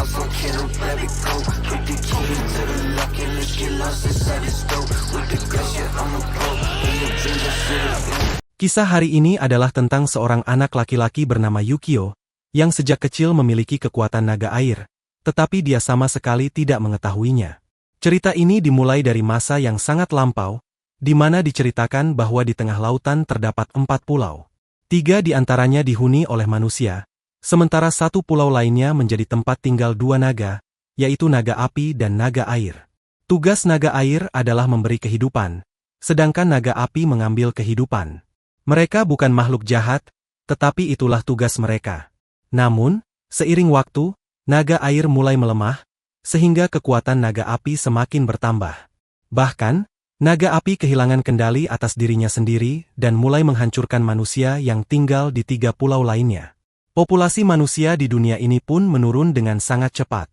Kisah hari ini adalah tentang seorang anak laki-laki bernama Yukio, yang sejak kecil memiliki kekuatan naga air, tetapi dia sama sekali tidak mengetahuinya. Cerita ini dimulai dari masa yang sangat lampau, di mana diceritakan bahwa di tengah lautan terdapat 4 pulau. 3 di antaranya dihuni oleh manusia, sementara 1 pulau lainnya menjadi tempat tinggal 2 naga, yaitu naga api dan naga air. Tugas naga air adalah memberi kehidupan, sedangkan naga api mengambil kehidupan. Mereka bukan makhluk jahat, tetapi itulah tugas mereka. Namun, seiring waktu, naga air mulai melemah, sehingga kekuatan naga api semakin bertambah. Bahkan, naga api kehilangan kendali atas dirinya sendiri dan mulai menghancurkan manusia yang tinggal di 3 pulau lainnya. Populasi manusia di dunia ini pun menurun dengan sangat cepat.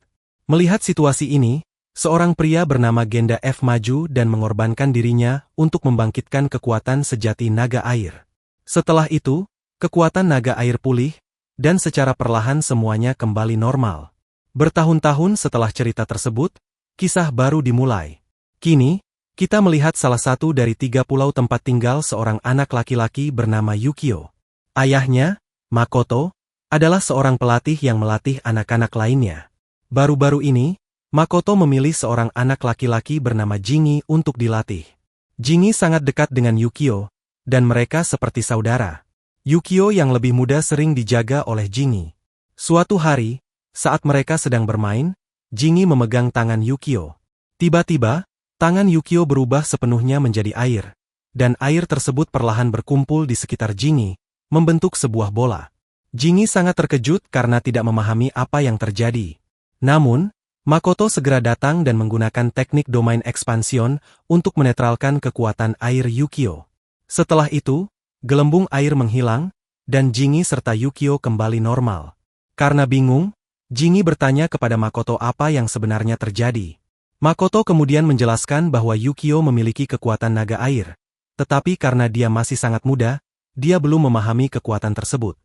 Melihat situasi ini, seorang pria bernama Genda F maju dan mengorbankan dirinya untuk membangkitkan kekuatan sejati naga air. Setelah itu, kekuatan naga air pulih, dan secara perlahan semuanya kembali normal. Bertahun-tahun setelah cerita tersebut, kisah baru dimulai. Kini, kita melihat salah satu dari 3 pulau tempat tinggal seorang anak laki-laki bernama Yukio. Ayahnya, Makoto, adalah seorang pelatih yang melatih anak-anak lainnya. Baru-baru ini, Makoto memilih seorang anak laki-laki bernama Jingi untuk dilatih. Jingi sangat dekat dengan Yukio, dan mereka seperti saudara. Yukio yang lebih muda sering dijaga oleh Jingi. Suatu hari, saat mereka sedang bermain, Jingi memegang tangan Yukio. Tiba-tiba, tangan Yukio berubah sepenuhnya menjadi air, dan air tersebut perlahan berkumpul di sekitar Jingi, membentuk sebuah bola. Jingi sangat terkejut karena tidak memahami apa yang terjadi. Namun, Makoto segera datang dan menggunakan teknik domain ekspansion untuk menetralkan kekuatan air Yukio. Setelah itu, gelembung air menghilang, dan Jingi serta Yukio kembali normal. Karena bingung, Jingi bertanya kepada Makoto apa yang sebenarnya terjadi. Makoto kemudian menjelaskan bahwa Yukio memiliki kekuatan naga air, tetapi karena dia masih sangat muda, dia belum memahami kekuatan tersebut.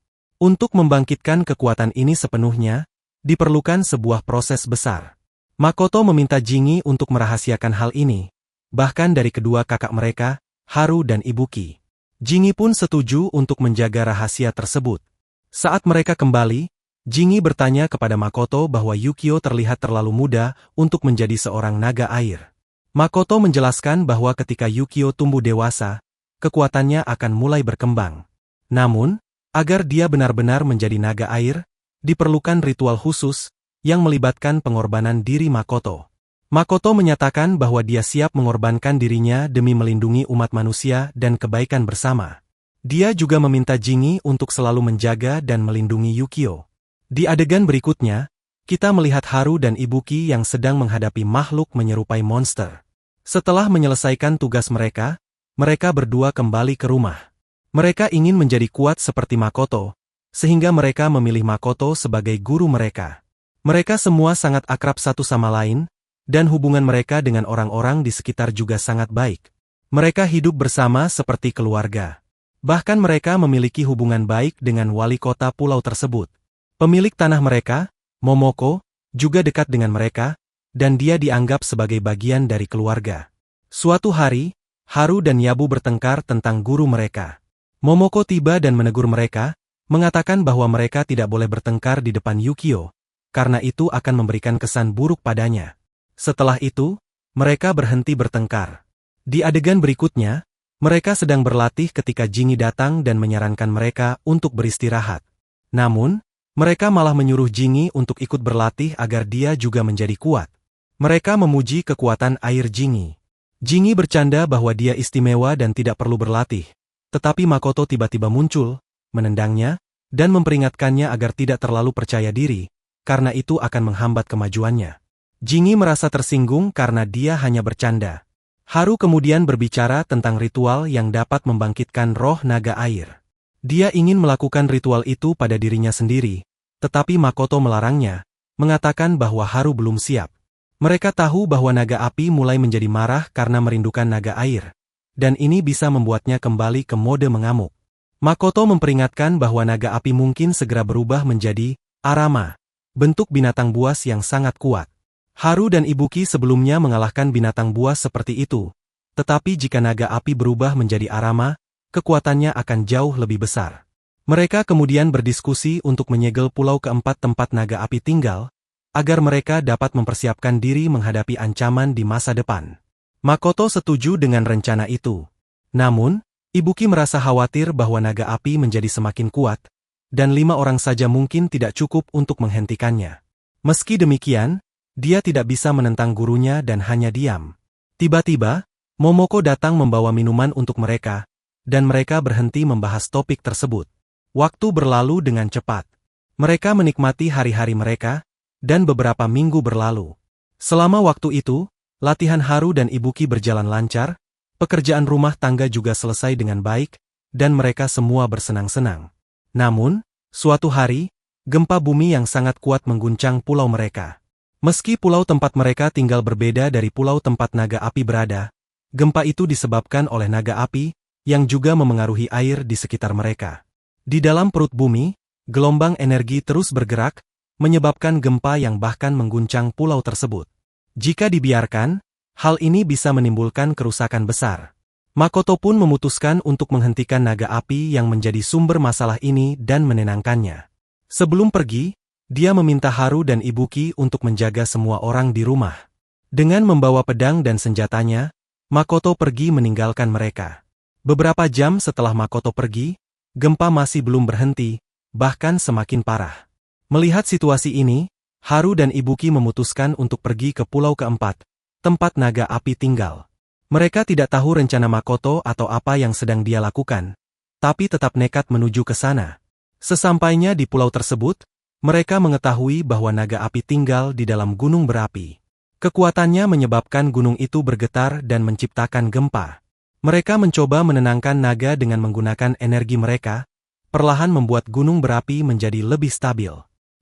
Untuk membangkitkan kekuatan ini sepenuhnya, diperlukan sebuah proses besar. Makoto meminta Jingi untuk merahasiakan hal ini, bahkan dari kedua kakak mereka, Haru dan Ibuki. Jingi pun setuju untuk menjaga rahasia tersebut. Saat mereka kembali, Jingi bertanya kepada Makoto bahwa Yukio terlihat terlalu muda untuk menjadi seorang naga air. Makoto menjelaskan bahwa ketika Yukio tumbuh dewasa, kekuatannya akan mulai berkembang. Namun, agar dia benar-benar menjadi naga air, diperlukan ritual khusus, yang melibatkan pengorbanan diri Makoto. Makoto menyatakan bahwa dia siap mengorbankan dirinya demi melindungi umat manusia dan kebaikan bersama. Dia juga meminta Jingi untuk selalu menjaga dan melindungi Yukio. Di adegan berikutnya, kita melihat Haru dan Ibuki yang sedang menghadapi makhluk menyerupai monster. Setelah menyelesaikan tugas mereka, mereka berdua kembali ke rumah. Mereka ingin menjadi kuat seperti Makoto, sehingga mereka memilih Makoto sebagai guru mereka. Mereka semua sangat akrab satu sama lain, dan hubungan mereka dengan orang-orang di sekitar juga sangat baik. Mereka hidup bersama seperti keluarga. Bahkan mereka memiliki hubungan baik dengan wali kota pulau tersebut. Pemilik tanah mereka, Momoko, juga dekat dengan mereka, dan dia dianggap sebagai bagian dari keluarga. Suatu hari, Haru dan Yabu bertengkar tentang guru mereka. Momoko tiba dan menegur mereka, mengatakan bahwa mereka tidak boleh bertengkar di depan Yukio, karena itu akan memberikan kesan buruk padanya. Setelah itu, mereka berhenti bertengkar. Di adegan berikutnya, mereka sedang berlatih ketika Jingi datang dan menyarankan mereka untuk beristirahat. Namun, mereka malah menyuruh Jingi untuk ikut berlatih agar dia juga menjadi kuat. Mereka memuji kekuatan air Jingi. Jingi bercanda bahwa dia istimewa dan tidak perlu berlatih, tetapi Makoto tiba-tiba muncul, menendangnya, dan memperingatkannya agar tidak terlalu percaya diri, karena itu akan menghambat kemajuannya. Jingi merasa tersinggung karena dia hanya bercanda. Haru kemudian berbicara tentang ritual yang dapat membangkitkan roh naga air. Dia ingin melakukan ritual itu pada dirinya sendiri, tetapi Makoto melarangnya, mengatakan bahwa Haru belum siap. Mereka tahu bahwa naga api mulai menjadi marah karena merindukan naga air, dan ini bisa membuatnya kembali ke mode mengamuk. Makoto memperingatkan bahwa naga api mungkin segera berubah menjadi Arama. bentuk binatang buas yang sangat kuat. Haru dan Ibuki sebelumnya mengalahkan binatang buas seperti itu, tetapi jika naga api berubah menjadi Arama, kekuatannya akan jauh lebih besar. Mereka kemudian berdiskusi untuk menyegel pulau keempat tempat naga api tinggal, agar mereka dapat mempersiapkan diri menghadapi ancaman di masa depan. Makoto setuju dengan rencana itu. Namun, Ibuki merasa khawatir bahwa naga api menjadi semakin kuat, dan 5 orang saja mungkin tidak cukup untuk menghentikannya. Meski demikian, dia tidak bisa menentang gurunya dan hanya diam. Tiba-tiba, Momoko datang membawa minuman untuk mereka, dan mereka berhenti membahas topik tersebut. Waktu berlalu dengan cepat. Mereka menikmati hari-hari mereka, dan beberapa minggu berlalu. Selama waktu itu, latihan Haru dan Ibuki berjalan lancar, pekerjaan rumah tangga juga selesai dengan baik, dan mereka semua bersenang-senang. Namun, suatu hari, gempa bumi yang sangat kuat mengguncang pulau mereka. Meski pulau tempat mereka tinggal berbeda dari pulau tempat naga api berada, gempa itu disebabkan oleh naga api, yang juga memengaruhi air di sekitar mereka. Di dalam perut bumi, gelombang energi terus bergerak, menyebabkan gempa yang bahkan mengguncang pulau tersebut. Jika dibiarkan, hal ini bisa menimbulkan kerusakan besar. Makoto pun memutuskan untuk menghentikan naga api yang menjadi sumber masalah ini dan menenangkannya. Sebelum pergi, dia meminta Haru dan Ibuki untuk menjaga semua orang di rumah. Dengan membawa pedang dan senjatanya, Makoto pergi meninggalkan mereka. Beberapa jam setelah Makoto pergi, gempa masih belum berhenti, bahkan semakin parah. Melihat situasi ini, Haru dan Ibuki memutuskan untuk pergi ke pulau keempat, tempat naga api tinggal. Mereka tidak tahu rencana Makoto atau apa yang sedang dia lakukan, tapi tetap nekat menuju ke sana. Sesampainya di pulau tersebut, mereka mengetahui bahwa naga api tinggal di dalam gunung berapi. Kekuatannya menyebabkan gunung itu bergetar dan menciptakan gempa. Mereka mencoba menenangkan naga dengan menggunakan energi mereka, perlahan membuat gunung berapi menjadi lebih stabil.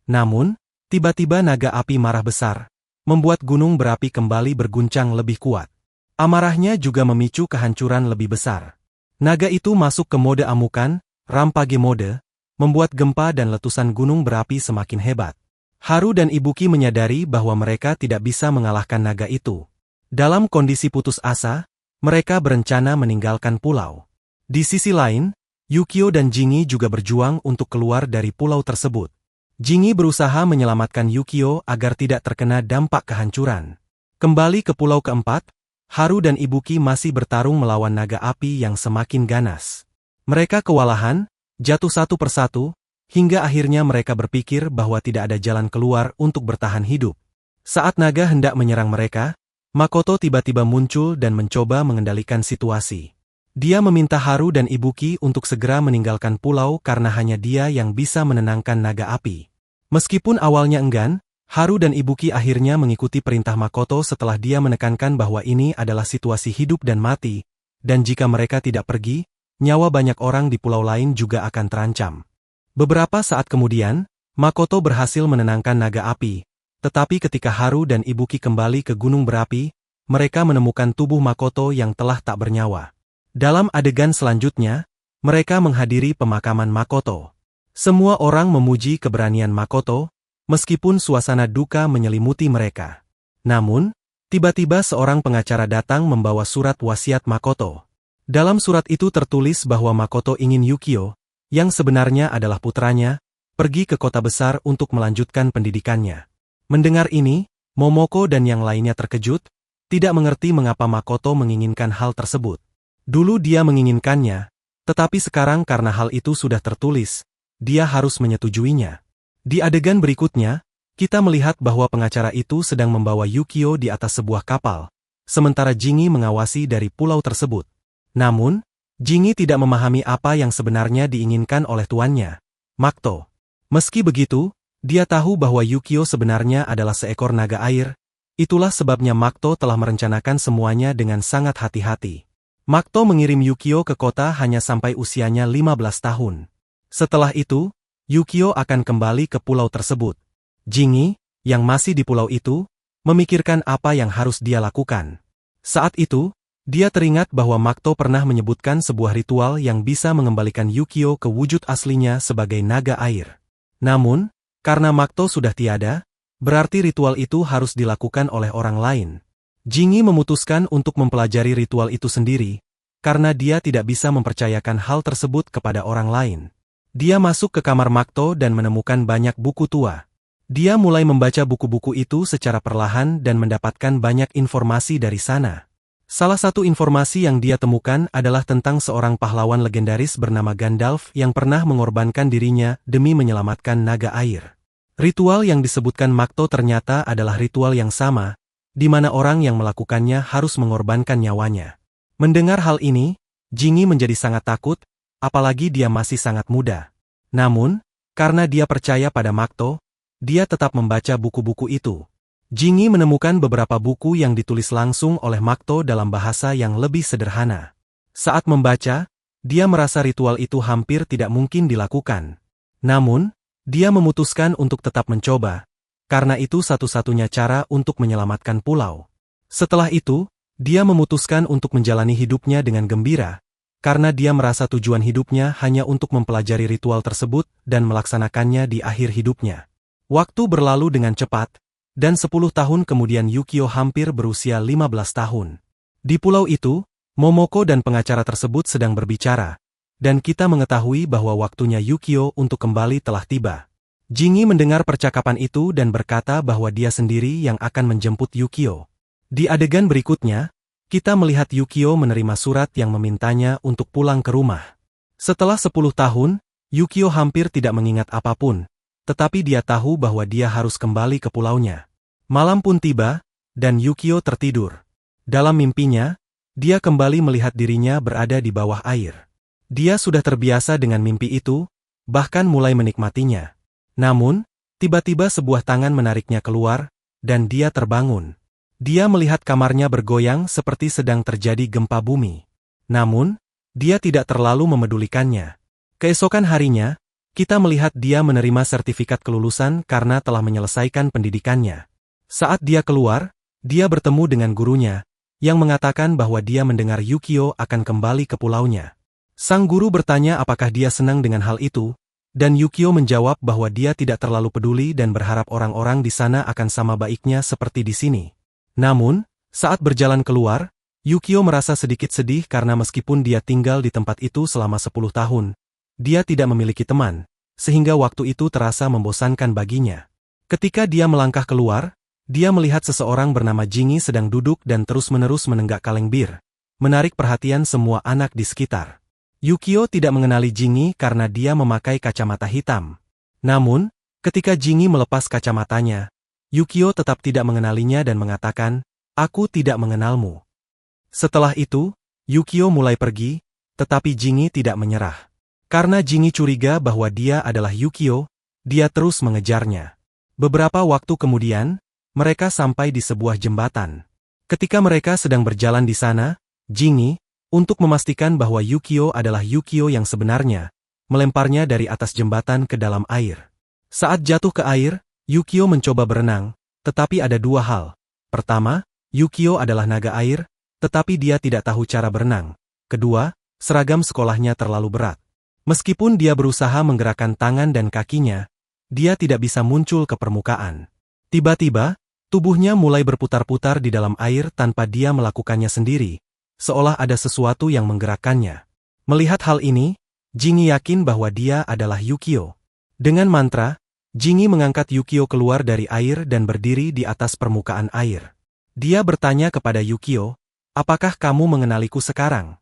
Namun, tiba-tiba naga api marah besar, membuat gunung berapi kembali berguncang lebih kuat. Amarahnya juga memicu kehancuran lebih besar. Naga itu masuk ke mode amukan, Rampage mode, membuat gempa dan letusan gunung berapi semakin hebat. Haru dan Ibuki menyadari bahwa mereka tidak bisa mengalahkan naga itu. Dalam kondisi putus asa, mereka berencana meninggalkan pulau. Di sisi lain, Yukio dan Jingi juga berjuang untuk keluar dari pulau tersebut. Jingi berusaha menyelamatkan Yukio agar tidak terkena dampak kehancuran. Kembali ke pulau keempat, Haru dan Ibuki masih bertarung melawan naga api yang semakin ganas. Mereka kewalahan, jatuh satu persatu, hingga akhirnya mereka berpikir bahwa tidak ada jalan keluar untuk bertahan hidup. Saat naga hendak menyerang mereka, Makoto tiba-tiba muncul dan mencoba mengendalikan situasi. Dia meminta Haru dan Ibuki untuk segera meninggalkan pulau karena hanya dia yang bisa menenangkan naga api. Meskipun awalnya enggan, Haru dan Ibuki akhirnya mengikuti perintah Makoto setelah dia menekankan bahwa ini adalah situasi hidup dan mati, dan jika mereka tidak pergi, nyawa banyak orang di pulau lain juga akan terancam. Beberapa saat kemudian, Makoto berhasil menenangkan naga api, tetapi ketika Haru dan Ibuki kembali ke gunung berapi, mereka menemukan tubuh Makoto yang telah tak bernyawa. Dalam adegan selanjutnya, mereka menghadiri pemakaman Makoto. Semua orang memuji keberanian Makoto, meskipun suasana duka menyelimuti mereka. Namun, tiba-tiba seorang pengacara datang membawa surat wasiat Makoto. Dalam surat itu tertulis bahwa Makoto ingin Yukio, yang sebenarnya adalah putranya, pergi ke kota besar untuk melanjutkan pendidikannya. Mendengar ini, Momoko dan yang lainnya terkejut, tidak mengerti mengapa Makoto menginginkan hal tersebut. Dulu dia menginginkannya, tetapi sekarang karena hal itu sudah tertulis, dia harus menyetujuinya. Di adegan berikutnya, kita melihat bahwa pengacara itu sedang membawa Yukio di atas sebuah kapal, sementara Jingi mengawasi dari pulau tersebut. Namun, Jingi tidak memahami apa yang sebenarnya diinginkan oleh tuannya, Makoto. Meski begitu, dia tahu bahwa Yukio sebenarnya adalah seekor naga air, itulah sebabnya Makoto telah merencanakan semuanya dengan sangat hati-hati. Makoto mengirim Yukio ke kota hanya sampai usianya 15 tahun. Setelah itu, Yukio akan kembali ke pulau tersebut. Jingi, yang masih di pulau itu, memikirkan apa yang harus dia lakukan. Saat itu, dia teringat bahwa Makoto pernah menyebutkan sebuah ritual yang bisa mengembalikan Yukio ke wujud aslinya sebagai naga air. Namun, Karena Makto sudah tiada, berarti ritual itu harus dilakukan oleh orang lain. Jingi memutuskan untuk mempelajari ritual itu sendiri, karena dia tidak bisa mempercayakan hal tersebut kepada orang lain. Dia masuk ke kamar Makto dan menemukan banyak buku tua. Dia mulai membaca buku-buku itu secara perlahan dan mendapatkan banyak informasi dari sana. Salah satu informasi yang dia temukan adalah tentang seorang pahlawan legendaris bernama Gandalf yang pernah mengorbankan dirinya demi menyelamatkan naga air. Ritual yang disebutkan Makto ternyata adalah ritual yang sama, di mana orang yang melakukannya harus mengorbankan nyawanya. Mendengar hal ini, Jingi menjadi sangat takut, apalagi dia masih sangat muda. Namun, karena dia percaya pada Makto, dia tetap membaca buku-buku itu. Jingi menemukan beberapa buku yang ditulis langsung oleh Makto dalam bahasa yang lebih sederhana. Saat membaca, dia merasa ritual itu hampir tidak mungkin dilakukan. Namun, dia memutuskan untuk tetap mencoba, karena itu satu-satunya cara untuk menyelamatkan pulau. Setelah itu, dia memutuskan untuk menjalani hidupnya dengan gembira, karena dia merasa tujuan hidupnya hanya untuk mempelajari ritual tersebut dan melaksanakannya di akhir hidupnya. Waktu berlalu dengan cepat, dan 10 tahun kemudian Yukio hampir berusia 15 tahun. Di pulau itu, Momoko dan pengacara tersebut sedang berbicara, dan kita mengetahui bahwa waktunya Yukio untuk kembali telah tiba. Jingi mendengar percakapan itu dan berkata bahwa dia sendiri yang akan menjemput Yukio. Di adegan berikutnya, kita melihat Yukio menerima surat yang memintanya untuk pulang ke rumah. Setelah 10 tahun, Yukio hampir tidak mengingat apapun, tetapi dia tahu bahwa dia harus kembali ke pulaunya. Malam pun tiba, dan Yukio tertidur. Dalam mimpinya, dia kembali melihat dirinya berada di bawah air. Dia sudah terbiasa dengan mimpi itu, bahkan mulai menikmatinya. Namun, tiba-tiba sebuah tangan menariknya keluar, dan dia terbangun. Dia melihat kamarnya bergoyang seperti sedang terjadi gempa bumi. Namun, dia tidak terlalu memedulikannya. Keesokan harinya, kita melihat dia menerima sertifikat kelulusan karena telah menyelesaikan pendidikannya. Saat dia keluar, dia bertemu dengan gurunya, yang mengatakan bahwa dia mendengar Yukio akan kembali ke pulaunya. Sang guru bertanya apakah dia senang dengan hal itu, dan Yukio menjawab bahwa dia tidak terlalu peduli dan berharap orang-orang di sana akan sama baiknya seperti di sini. Namun, saat berjalan keluar, Yukio merasa sedikit sedih karena meskipun dia tinggal di tempat itu selama 10 tahun, dia tidak memiliki teman, sehingga waktu itu terasa membosankan baginya. Ketika dia melangkah keluar, dia melihat seseorang bernama Jingi sedang duduk dan terus-menerus menenggak kaleng bir, menarik perhatian semua anak di sekitar. Yukio tidak mengenali Jingi karena dia memakai kacamata hitam. Namun, ketika Jingi melepas kacamatanya, Yukio tetap tidak mengenalinya dan mengatakan, "Aku tidak mengenalmu." Setelah itu, Yukio mulai pergi, tetapi Jingi tidak menyerah. Karena Jingi curiga bahwa dia adalah Yukio, dia terus mengejarnya. Beberapa waktu kemudian, mereka sampai di sebuah jembatan. Ketika mereka sedang berjalan di sana, Jingi, untuk memastikan bahwa Yukio adalah Yukio yang sebenarnya, melemparnya dari atas jembatan ke dalam air. Saat jatuh ke air, Yukio mencoba berenang, tetapi ada dua hal. Pertama, Yukio adalah naga air, tetapi dia tidak tahu cara berenang. Kedua, seragam sekolahnya terlalu berat. Meskipun dia berusaha menggerakkan tangan dan kakinya, dia tidak bisa muncul ke permukaan. Tiba-tiba, tubuhnya mulai berputar-putar di dalam air tanpa dia melakukannya sendiri, seolah ada sesuatu yang menggerakkannya. Melihat hal ini, Jingi yakin bahwa dia adalah Yukio. Dengan mantra, Jingi mengangkat Yukio keluar dari air dan berdiri di atas permukaan air. Dia bertanya kepada Yukio, "Apakah kamu mengenaliku sekarang?"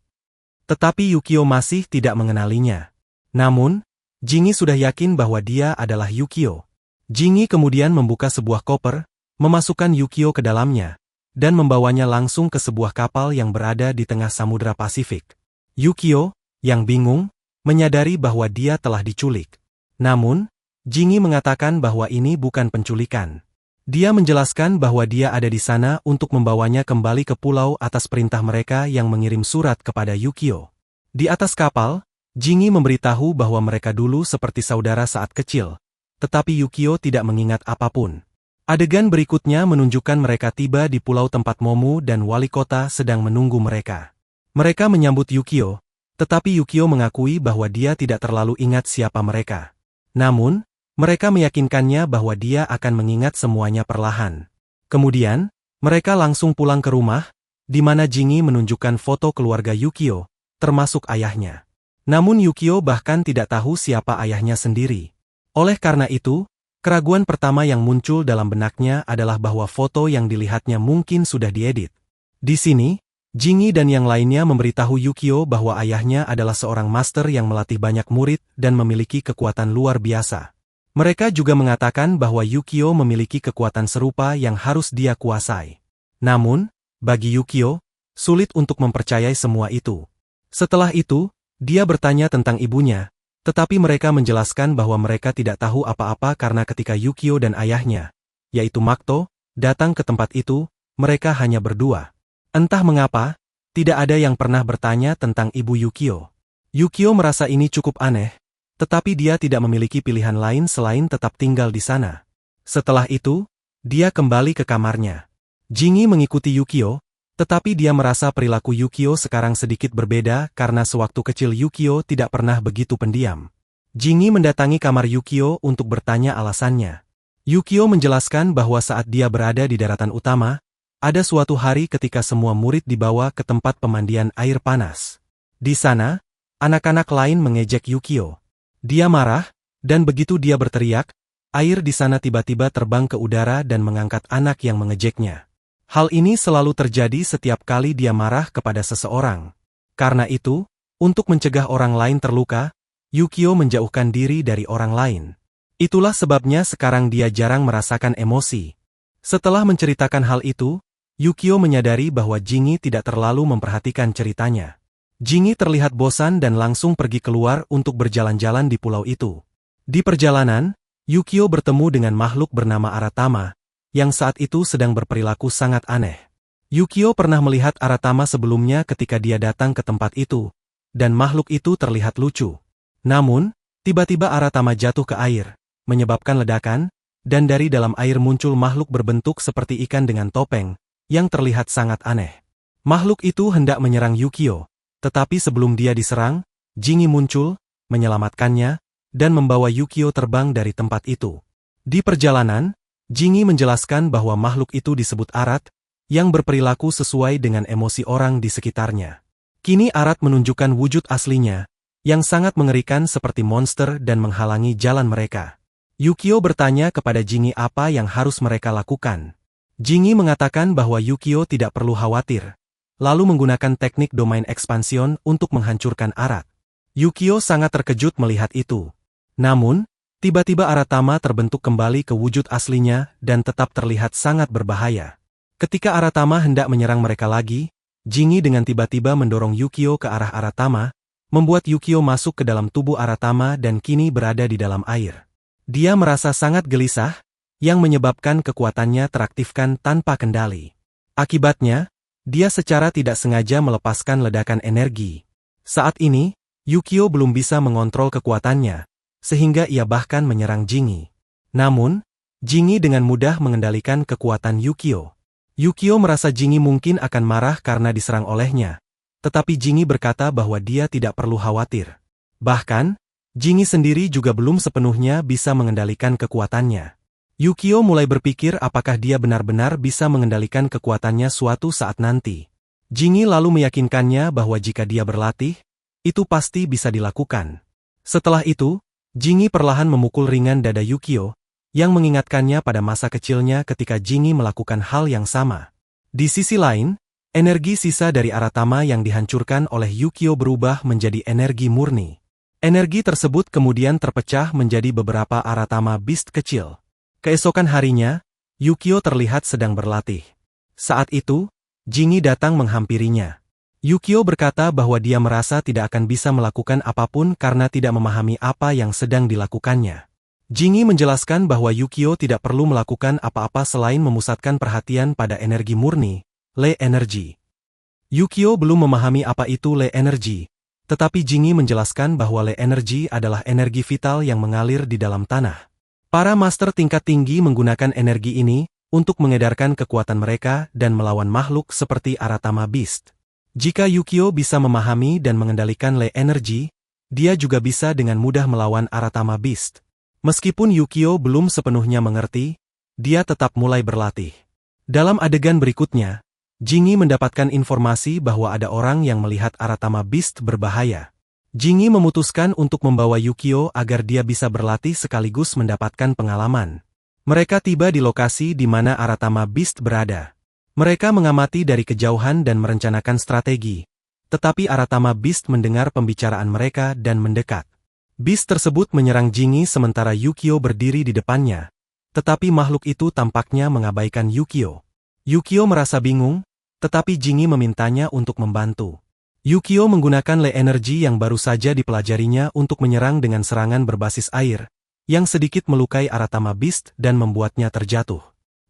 Tetapi Yukio masih tidak mengenalinya. Namun, Jingi sudah yakin bahwa dia adalah Yukio. Jingi kemudian membuka sebuah koper, memasukkan Yukio ke dalamnya, dan membawanya langsung ke sebuah kapal yang berada di tengah Samudra Pasifik. Yukio, yang bingung, menyadari bahwa dia telah diculik. Namun, Jingi mengatakan bahwa ini bukan penculikan. Dia menjelaskan bahwa dia ada di sana untuk membawanya kembali ke pulau atas perintah mereka yang mengirim surat kepada Yukio. Di atas kapal, Jingi memberitahu bahwa mereka dulu seperti saudara saat kecil, tetapi Yukio tidak mengingat apapun. Adegan berikutnya menunjukkan mereka tiba di pulau tempat Momu dan wali kota sedang menunggu mereka. Mereka menyambut Yukio, tetapi Yukio mengakui bahwa dia tidak terlalu ingat siapa mereka. Namun, Mereka meyakinkannya bahwa dia akan mengingat semuanya perlahan. Kemudian, mereka langsung pulang ke rumah, di mana Jingi menunjukkan foto keluarga Yukio, termasuk ayahnya. Namun Yukio bahkan tidak tahu siapa ayahnya sendiri. Oleh karena itu, keraguan pertama yang muncul dalam benaknya adalah bahwa foto yang dilihatnya mungkin sudah diedit. Di sini, Jingi dan yang lainnya memberitahu Yukio bahwa ayahnya adalah seorang master yang melatih banyak murid dan memiliki kekuatan luar biasa. Mereka juga mengatakan bahwa Yukio memiliki kekuatan serupa yang harus dia kuasai. Namun, bagi Yukio, sulit untuk mempercayai semua itu. Setelah itu, dia bertanya tentang ibunya, tetapi mereka menjelaskan bahwa mereka tidak tahu apa-apa karena ketika Yukio dan ayahnya, yaitu Makto, datang ke tempat itu, mereka hanya berdua. Entah mengapa, tidak ada yang pernah bertanya tentang ibu Yukio. Yukio merasa ini cukup aneh, tetapi dia tidak memiliki pilihan lain selain tetap tinggal di sana. Setelah itu, dia kembali ke kamarnya. Jingi mengikuti Yukio, tetapi dia merasa perilaku Yukio sekarang sedikit berbeda karena sewaktu kecil Yukio tidak pernah begitu pendiam. Jingi mendatangi kamar Yukio untuk bertanya alasannya. Yukio menjelaskan bahwa saat dia berada di daratan utama, ada suatu hari ketika semua murid dibawa ke tempat pemandian air panas. Di sana, anak-anak lain mengejek Yukio. Dia marah, dan begitu dia berteriak, air di sana tiba-tiba terbang ke udara dan mengangkat anak yang mengejeknya. Hal ini selalu terjadi setiap kali dia marah kepada seseorang. Karena itu, untuk mencegah orang lain terluka, Yukio menjauhkan diri dari orang lain. Itulah sebabnya sekarang dia jarang merasakan emosi. Setelah menceritakan hal itu, Yukio menyadari bahwa Jingi tidak terlalu memperhatikan ceritanya. Jingi terlihat bosan dan langsung pergi keluar untuk berjalan-jalan di pulau itu. Di perjalanan, Yukio bertemu dengan makhluk bernama Aratama, yang saat itu sedang berperilaku sangat aneh. Yukio pernah melihat Aratama sebelumnya ketika dia datang ke tempat itu, dan makhluk itu terlihat lucu. Namun, tiba-tiba Aratama jatuh ke air, menyebabkan ledakan, dan dari dalam air muncul makhluk berbentuk seperti ikan dengan topeng, yang terlihat sangat aneh. Makhluk itu hendak menyerang Yukio. Tetapi sebelum dia diserang, Jingi muncul, menyelamatkannya, dan membawa Yukio terbang dari tempat itu. Di perjalanan, Jingi menjelaskan bahwa makhluk itu disebut Arat, yang berperilaku sesuai dengan emosi orang di sekitarnya. Kini Arat menunjukkan wujud aslinya, yang sangat mengerikan seperti monster dan menghalangi jalan mereka. Yukio bertanya kepada Jingi apa yang harus mereka lakukan. Jingi mengatakan bahwa Yukio tidak perlu khawatir, lalu menggunakan teknik domain ekspansion untuk menghancurkan Arat. Yukio sangat terkejut melihat itu. Namun, tiba-tiba Aratama terbentuk kembali ke wujud aslinya dan tetap terlihat sangat berbahaya. Ketika Aratama hendak menyerang mereka lagi, Jingi dengan tiba-tiba mendorong Yukio ke arah Aratama, membuat Yukio masuk ke dalam tubuh Aratama dan kini berada di dalam air. Dia merasa sangat gelisah, yang menyebabkan kekuatannya teraktifkan tanpa kendali. Akibatnya, dia secara tidak sengaja melepaskan ledakan energi. Saat ini, Yukio belum bisa mengontrol kekuatannya, sehingga ia bahkan menyerang Jingi. Namun, Jingi dengan mudah mengendalikan kekuatan Yukio. Yukio merasa Jingi mungkin akan marah karena diserang olehnya, tetapi Jingi berkata bahwa dia tidak perlu khawatir. Bahkan, Jingi sendiri juga belum sepenuhnya bisa mengendalikan kekuatannya. Yukio mulai berpikir apakah dia benar-benar bisa mengendalikan kekuatannya suatu saat nanti. Jingi lalu meyakinkannya bahwa jika dia berlatih, itu pasti bisa dilakukan. Setelah itu, Jingi perlahan memukul ringan dada Yukio, yang mengingatkannya pada masa kecilnya ketika Jingi melakukan hal yang sama. Di sisi lain, energi sisa dari Aratama yang dihancurkan oleh Yukio berubah menjadi energi murni. Energi tersebut kemudian terpecah menjadi beberapa Aratama Beast kecil. Keesokan harinya, Yukio terlihat sedang berlatih. Saat itu, Jingi datang menghampirinya. Yukio berkata bahwa dia merasa tidak akan bisa melakukan apapun karena tidak memahami apa yang sedang dilakukannya. Jingi menjelaskan bahwa Yukio tidak perlu melakukan apa-apa selain memusatkan perhatian pada energi murni, Le Energy. Yukio belum memahami apa itu Le Energy, tetapi Jingi menjelaskan bahwa Le Energy adalah energi vital yang mengalir di dalam tanah. Para master tingkat tinggi menggunakan energi ini untuk mengedarkan kekuatan mereka dan melawan makhluk seperti Aratama Beast. Jika Yukio bisa memahami dan mengendalikan Le Energy, dia juga bisa dengan mudah melawan Aratama Beast. Meskipun Yukio belum sepenuhnya mengerti, dia tetap mulai berlatih. Dalam adegan berikutnya, Jingi mendapatkan informasi bahwa ada orang yang melihat Aratama Beast berbahaya. Jingi memutuskan untuk membawa Yukio agar dia bisa berlatih sekaligus mendapatkan pengalaman. Mereka tiba di lokasi di mana Aratama Beast berada. Mereka mengamati dari kejauhan dan merencanakan strategi. Tetapi Aratama Beast mendengar pembicaraan mereka dan mendekat. Beast tersebut menyerang Jingi sementara Yukio berdiri di depannya. Tetapi makhluk itu tampaknya mengabaikan Yukio. Yukio merasa bingung, tetapi Jingi memintanya untuk membantu. Yukio menggunakan Le Energy yang baru saja dipelajarinya untuk menyerang dengan serangan berbasis air, yang sedikit melukai Aratama Beast dan membuatnya terjatuh.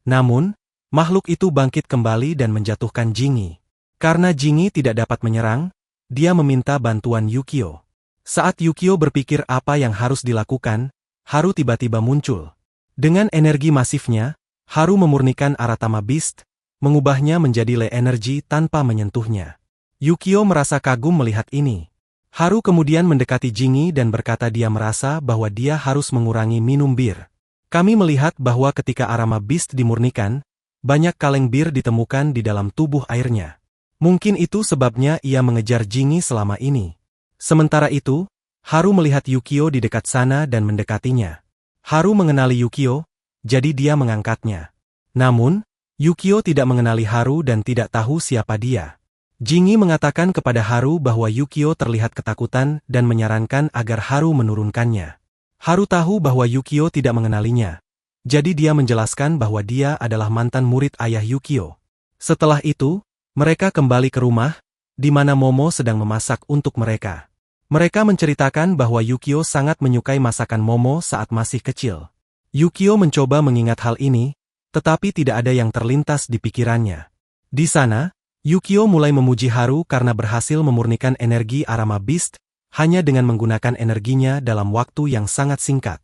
Namun, makhluk itu bangkit kembali dan menjatuhkan Jingi. Karena Jingi tidak dapat menyerang, dia meminta bantuan Yukio. Saat Yukio berpikir apa yang harus dilakukan, Haru tiba-tiba muncul. Dengan energi masifnya, Haru memurnikan Aratama Beast, mengubahnya menjadi Le Energy tanpa menyentuhnya. Yukio merasa kagum melihat ini. Haru kemudian mendekati Jingi dan berkata dia merasa bahwa dia harus mengurangi minum bir. Kami melihat bahwa ketika Arama Beast dimurnikan, banyak kaleng bir ditemukan di dalam tubuh airnya. Mungkin itu sebabnya ia mengejar Jingi selama ini. Sementara itu, Haru melihat Yukio di dekat sana dan mendekatinya. Haru mengenali Yukio, jadi dia mengangkatnya. Namun, Yukio tidak mengenali Haru dan tidak tahu siapa dia. Jingi mengatakan kepada Haru bahwa Yukio terlihat ketakutan dan menyarankan agar Haru menurunkannya. Haru tahu bahwa Yukio tidak mengenalinya. Jadi dia menjelaskan bahwa dia adalah mantan murid ayah Yukio. Setelah itu, mereka kembali ke rumah, di mana Momo sedang memasak untuk mereka. Mereka menceritakan bahwa Yukio sangat menyukai masakan Momo saat masih kecil. Yukio mencoba mengingat hal ini, tetapi tidak ada yang terlintas di pikirannya. Di sana, Yukio mulai memuji Haru karena berhasil memurnikan energi Arama Beast, hanya dengan menggunakan energinya dalam waktu yang sangat singkat.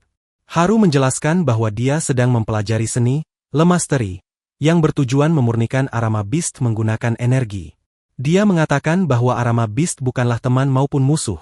Haru menjelaskan bahwa dia sedang mempelajari seni, Le Mastery, yang bertujuan memurnikan Arama Beast menggunakan energi. Dia mengatakan bahwa Arama Beast bukanlah teman maupun musuh,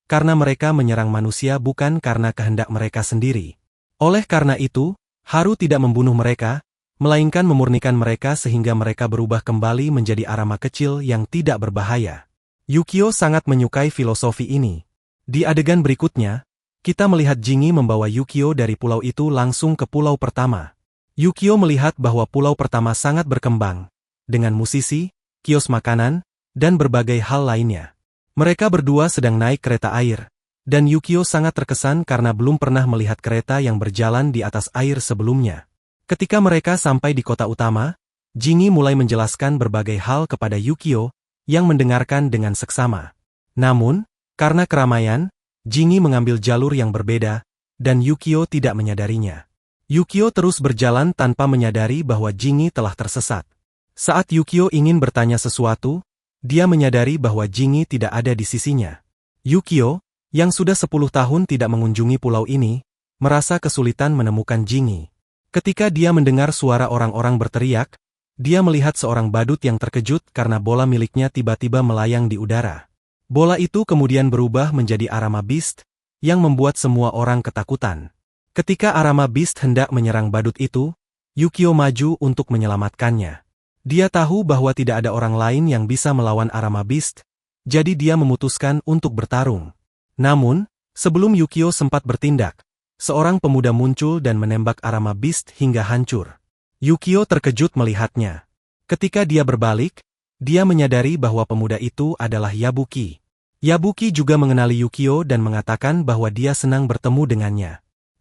karena mereka menyerang manusia bukan karena kehendak mereka sendiri. Oleh karena itu, Haru tidak membunuh mereka, melainkan memurnikan mereka sehingga mereka berubah kembali menjadi Arama kecil yang tidak berbahaya. Yukio sangat menyukai filosofi ini. Di adegan berikutnya, kita melihat Jingi membawa Yukio dari pulau itu langsung ke pulau pertama. Yukio melihat bahwa pulau pertama sangat berkembang, dengan musisi, kios makanan, dan berbagai hal lainnya. Mereka berdua sedang naik kereta air, dan Yukio sangat terkesan karena belum pernah melihat kereta yang berjalan di atas air sebelumnya. Ketika mereka sampai di kota utama, Jingi mulai menjelaskan berbagai hal kepada Yukio, yang mendengarkan dengan seksama. Namun, karena keramaian, Jingi mengambil jalur yang berbeda, dan Yukio tidak menyadarinya. Yukio terus berjalan tanpa menyadari bahwa Jingi telah tersesat. Saat Yukio ingin bertanya sesuatu, dia menyadari bahwa Jingi tidak ada di sisinya. Yukio, yang sudah 10 tahun tidak mengunjungi pulau ini, merasa kesulitan menemukan Jingi. Ketika dia mendengar suara orang-orang berteriak, dia melihat seorang badut yang terkejut karena bola miliknya tiba-tiba melayang di udara. Bola itu kemudian berubah menjadi Arama Beast, yang membuat semua orang ketakutan. Ketika Arama Beast hendak menyerang badut itu, Yukio maju untuk menyelamatkannya. Dia tahu bahwa tidak ada orang lain yang bisa melawan Arama Beast, jadi dia memutuskan untuk bertarung. Namun, sebelum Yukio sempat bertindak, seorang pemuda muncul dan menembak Arama Beast hingga hancur. Yukio terkejut melihatnya. Ketika dia berbalik, dia menyadari bahwa pemuda itu adalah Yabuki. Yabuki juga mengenali Yukio dan mengatakan bahwa dia senang bertemu dengannya.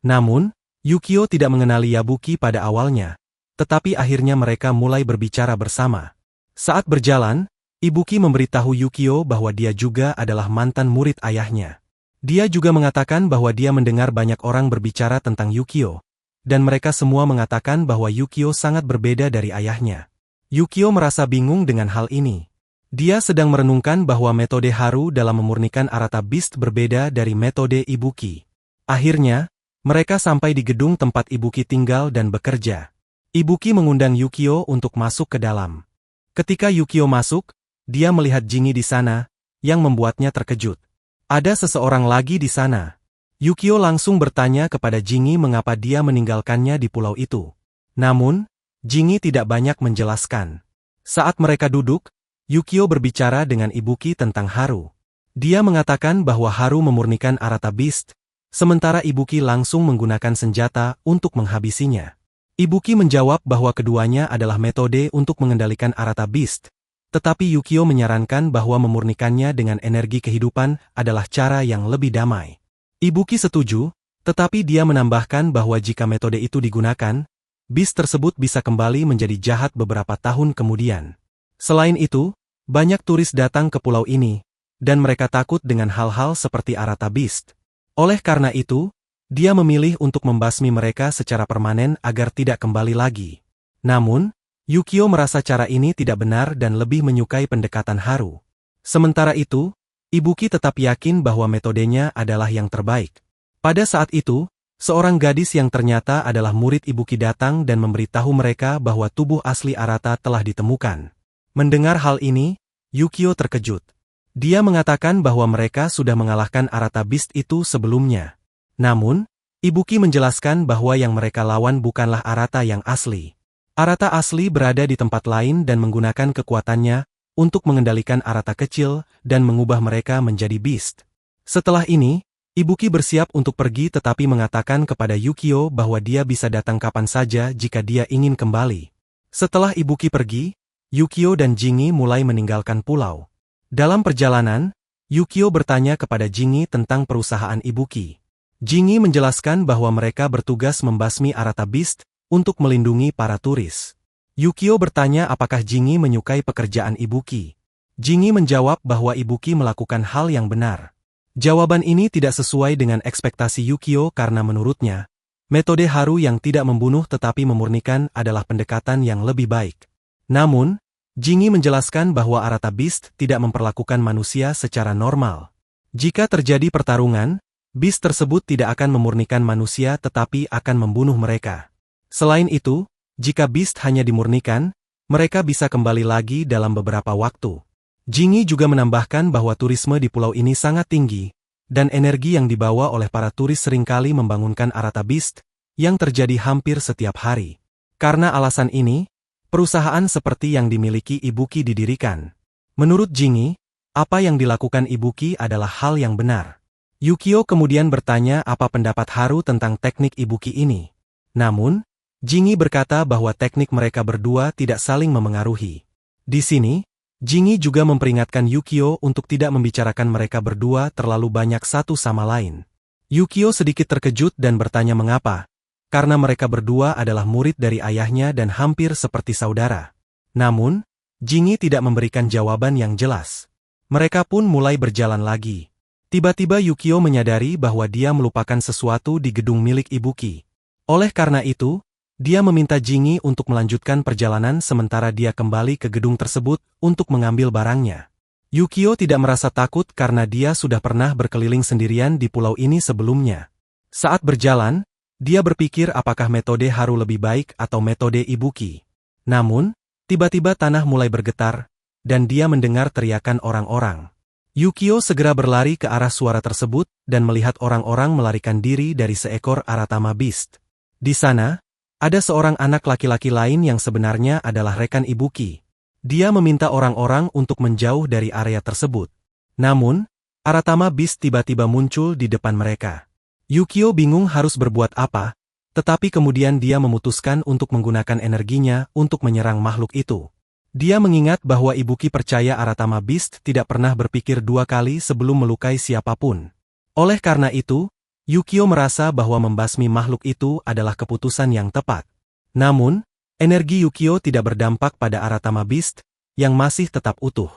Namun, Yukio tidak mengenali Yabuki pada awalnya, tetapi akhirnya mereka mulai berbicara bersama. Saat berjalan, Ibuki memberitahu Yukio bahwa dia juga adalah mantan murid ayahnya. Dia juga mengatakan bahwa dia mendengar banyak orang berbicara tentang Yukio, dan mereka semua mengatakan bahwa Yukio sangat berbeda dari ayahnya. Yukio merasa bingung dengan hal ini. Dia sedang merenungkan bahwa metode Haru dalam memurnikan Arata Beast berbeda dari metode Ibuki. Akhirnya, mereka sampai di gedung tempat Ibuki tinggal dan bekerja. Ibuki mengundang Yukio untuk masuk ke dalam. Ketika Yukio masuk, dia melihat Jingi di sana, yang membuatnya terkejut. Ada seseorang lagi di sana. Yukio langsung bertanya kepada Jingi mengapa dia meninggalkannya di pulau itu. Namun, Jingi tidak banyak menjelaskan. Saat mereka duduk, Yukio berbicara dengan Ibuki tentang Haru. Dia mengatakan bahwa Haru memurnikan Arata Beast, sementara Ibuki langsung menggunakan senjata untuk menghabisinya. Ibuki menjawab bahwa keduanya adalah metode untuk mengendalikan Arata Beast, tetapi Yukio menyarankan bahwa memurnikannya dengan energi kehidupan adalah cara yang lebih damai. Ibuki setuju, tetapi dia menambahkan bahwa jika metode itu digunakan, Beast tersebut bisa kembali menjadi jahat beberapa tahun kemudian. Selain itu, banyak turis datang ke pulau ini, dan mereka takut dengan hal-hal seperti Arata Beast. Oleh karena itu, dia memilih untuk membasmi mereka secara permanen agar tidak kembali lagi. Namun, Yukio merasa cara ini tidak benar dan lebih menyukai pendekatan Haru. Sementara itu, Ibuki tetap yakin bahwa metodenya adalah yang terbaik. Pada saat itu, seorang gadis yang ternyata adalah murid Ibuki datang dan memberitahu mereka bahwa tubuh asli Arata telah ditemukan. Mendengar hal ini, Yukio terkejut. Dia mengatakan bahwa mereka sudah mengalahkan Arata Beast itu sebelumnya. Namun, Ibuki menjelaskan bahwa yang mereka lawan bukanlah Arata yang asli. Arata asli berada di tempat lain dan menggunakan kekuatannya untuk mengendalikan Arata kecil dan mengubah mereka menjadi Beast. Setelah ini, Ibuki bersiap untuk pergi tetapi mengatakan kepada Yukio bahwa dia bisa datang kapan saja jika dia ingin kembali. Setelah Ibuki pergi, Yukio dan Jingi mulai meninggalkan pulau. Dalam perjalanan, Yukio bertanya kepada Jingi tentang perusahaan Ibuki. Jingi menjelaskan bahwa mereka bertugas membasmi Arata Beast untuk melindungi para turis. Yukio bertanya apakah Jingi menyukai pekerjaan Ibuki. Jingi menjawab bahwa Ibuki melakukan hal yang benar. Jawaban ini tidak sesuai dengan ekspektasi Yukio karena menurutnya, metode Haru yang tidak membunuh tetapi memurnikan adalah pendekatan yang lebih baik. Namun, Jingi menjelaskan bahwa Arata Beast tidak memperlakukan manusia secara normal. Jika terjadi pertarungan, Beast tersebut tidak akan memurnikan manusia tetapi akan membunuh mereka. Selain itu, jika Beast hanya dimurnikan, mereka bisa kembali lagi dalam beberapa waktu. Jingi juga menambahkan bahwa turisme di pulau ini sangat tinggi, dan energi yang dibawa oleh para turis seringkali membangunkan Arata Beast, yang terjadi hampir setiap hari. Karena alasan ini, perusahaan seperti yang dimiliki Ibuki didirikan. Menurut Jingi, apa yang dilakukan Ibuki adalah hal yang benar. Yukio kemudian bertanya apa pendapat Haru tentang teknik Ibuki ini. Namun, Jingi berkata bahwa teknik mereka berdua tidak saling memengaruhi. Di sini, Jingi juga memperingatkan Yukio untuk tidak membicarakan mereka berdua terlalu banyak satu sama lain. Yukio sedikit terkejut dan bertanya mengapa, karena mereka berdua adalah murid dari ayahnya dan hampir seperti saudara. Namun, Jingi tidak memberikan jawaban yang jelas. Mereka pun mulai berjalan lagi. Tiba-tiba Yukio menyadari bahwa dia melupakan sesuatu di gedung milik Ibuki. Oleh karena itu, dia meminta Jingi untuk melanjutkan perjalanan sementara dia kembali ke gedung tersebut untuk mengambil barangnya. Yukio tidak merasa takut karena dia sudah pernah berkeliling sendirian di pulau ini sebelumnya. Saat berjalan, dia berpikir apakah metode Haru lebih baik atau metode Ibuki. Namun, tiba-tiba tanah mulai bergetar, dan dia mendengar teriakan orang-orang. Yukio segera berlari ke arah suara tersebut dan melihat orang-orang melarikan diri dari seekor Aratama Beast. Di sana, ada seorang anak laki-laki lain yang sebenarnya adalah rekan Ibuki. Dia meminta orang-orang untuk menjauh dari area tersebut. Namun, Aratama Beast tiba-tiba muncul di depan mereka. Yukio bingung harus berbuat apa, tetapi kemudian dia memutuskan untuk menggunakan energinya untuk menyerang makhluk itu. Dia mengingat bahwa Ibuki percaya Aratama Beast tidak pernah berpikir dua kali sebelum melukai siapapun. Oleh karena itu, Yukio merasa bahwa membasmi makhluk itu adalah keputusan yang tepat. Namun, energi Yukio tidak berdampak pada Aratama Beast, yang masih tetap utuh.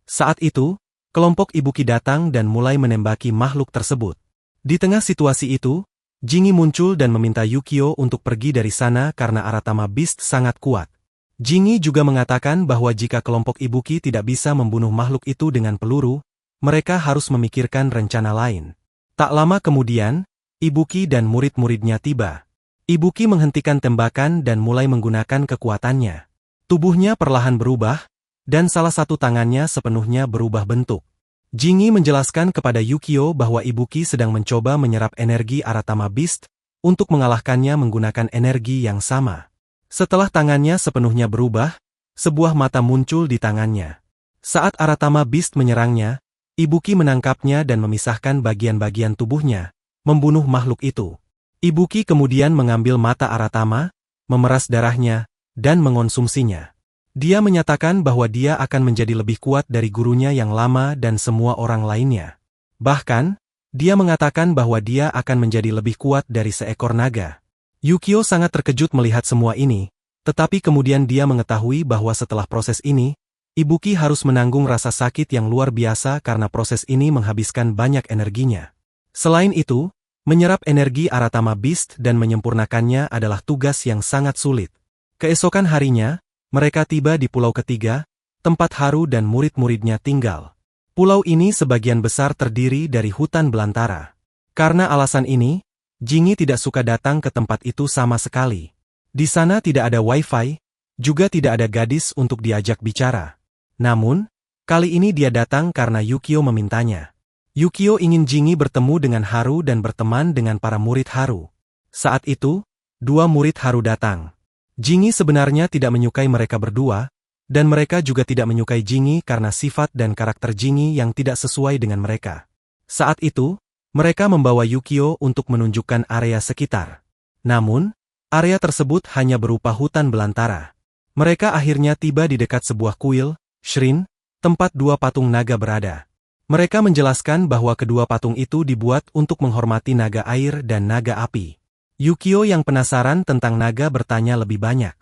Saat itu, kelompok Ibuki datang dan mulai menembaki makhluk tersebut. Di tengah situasi itu, Jingi muncul dan meminta Yukio untuk pergi dari sana karena Aratama Beast sangat kuat. Jingi juga mengatakan bahwa jika kelompok Ibuki tidak bisa membunuh makhluk itu dengan peluru, mereka harus memikirkan rencana lain. Tak lama kemudian, Ibuki dan murid-muridnya tiba. Ibuki menghentikan tembakan dan mulai menggunakan kekuatannya. Tubuhnya perlahan berubah, dan salah satu tangannya sepenuhnya berubah bentuk. Jingi menjelaskan kepada Yukio bahwa Ibuki sedang mencoba menyerap energi Aratama Beast untuk mengalahkannya menggunakan energi yang sama. Setelah tangannya sepenuhnya berubah, sebuah mata muncul di tangannya. Saat Aratama Beast menyerangnya, Ibuki menangkapnya dan memisahkan bagian-bagian tubuhnya, membunuh makhluk itu. Ibuki kemudian mengambil mata Aratama, memeras darahnya, dan mengonsumsinya. Dia menyatakan bahwa dia akan menjadi lebih kuat dari gurunya yang lama dan semua orang lainnya. Bahkan, dia mengatakan bahwa dia akan menjadi lebih kuat dari seekor naga. Yukio sangat terkejut melihat semua ini, tetapi kemudian dia mengetahui bahwa setelah proses ini, Ibuki harus menanggung rasa sakit yang luar biasa karena proses ini menghabiskan banyak energinya. Selain itu, menyerap energi Aratama Beast dan menyempurnakannya adalah tugas yang sangat sulit. Keesokan harinya, mereka tiba di pulau ketiga, tempat Haru dan murid-muridnya tinggal. Pulau ini sebagian besar terdiri dari hutan belantara. Karena alasan ini, Jingi tidak suka datang ke tempat itu sama sekali. Di sana tidak ada wifi, juga tidak ada gadis untuk diajak bicara. Namun, kali ini dia datang karena Yukio memintanya. Yukio ingin Jingi bertemu dengan Haru dan berteman dengan para murid Haru. Saat itu, dua murid Haru datang. Jingi sebenarnya tidak menyukai mereka berdua, dan mereka juga tidak menyukai Jingi karena sifat dan karakter Jingi yang tidak sesuai dengan mereka. Saat itu, mereka membawa Yukio untuk menunjukkan area sekitar. Namun, area tersebut hanya berupa hutan belantara. Mereka akhirnya tiba di dekat sebuah kuil, shrine, tempat dua patung naga berada. Mereka menjelaskan bahwa kedua patung itu dibuat untuk menghormati naga air dan naga api. Yukio yang penasaran tentang naga bertanya lebih banyak.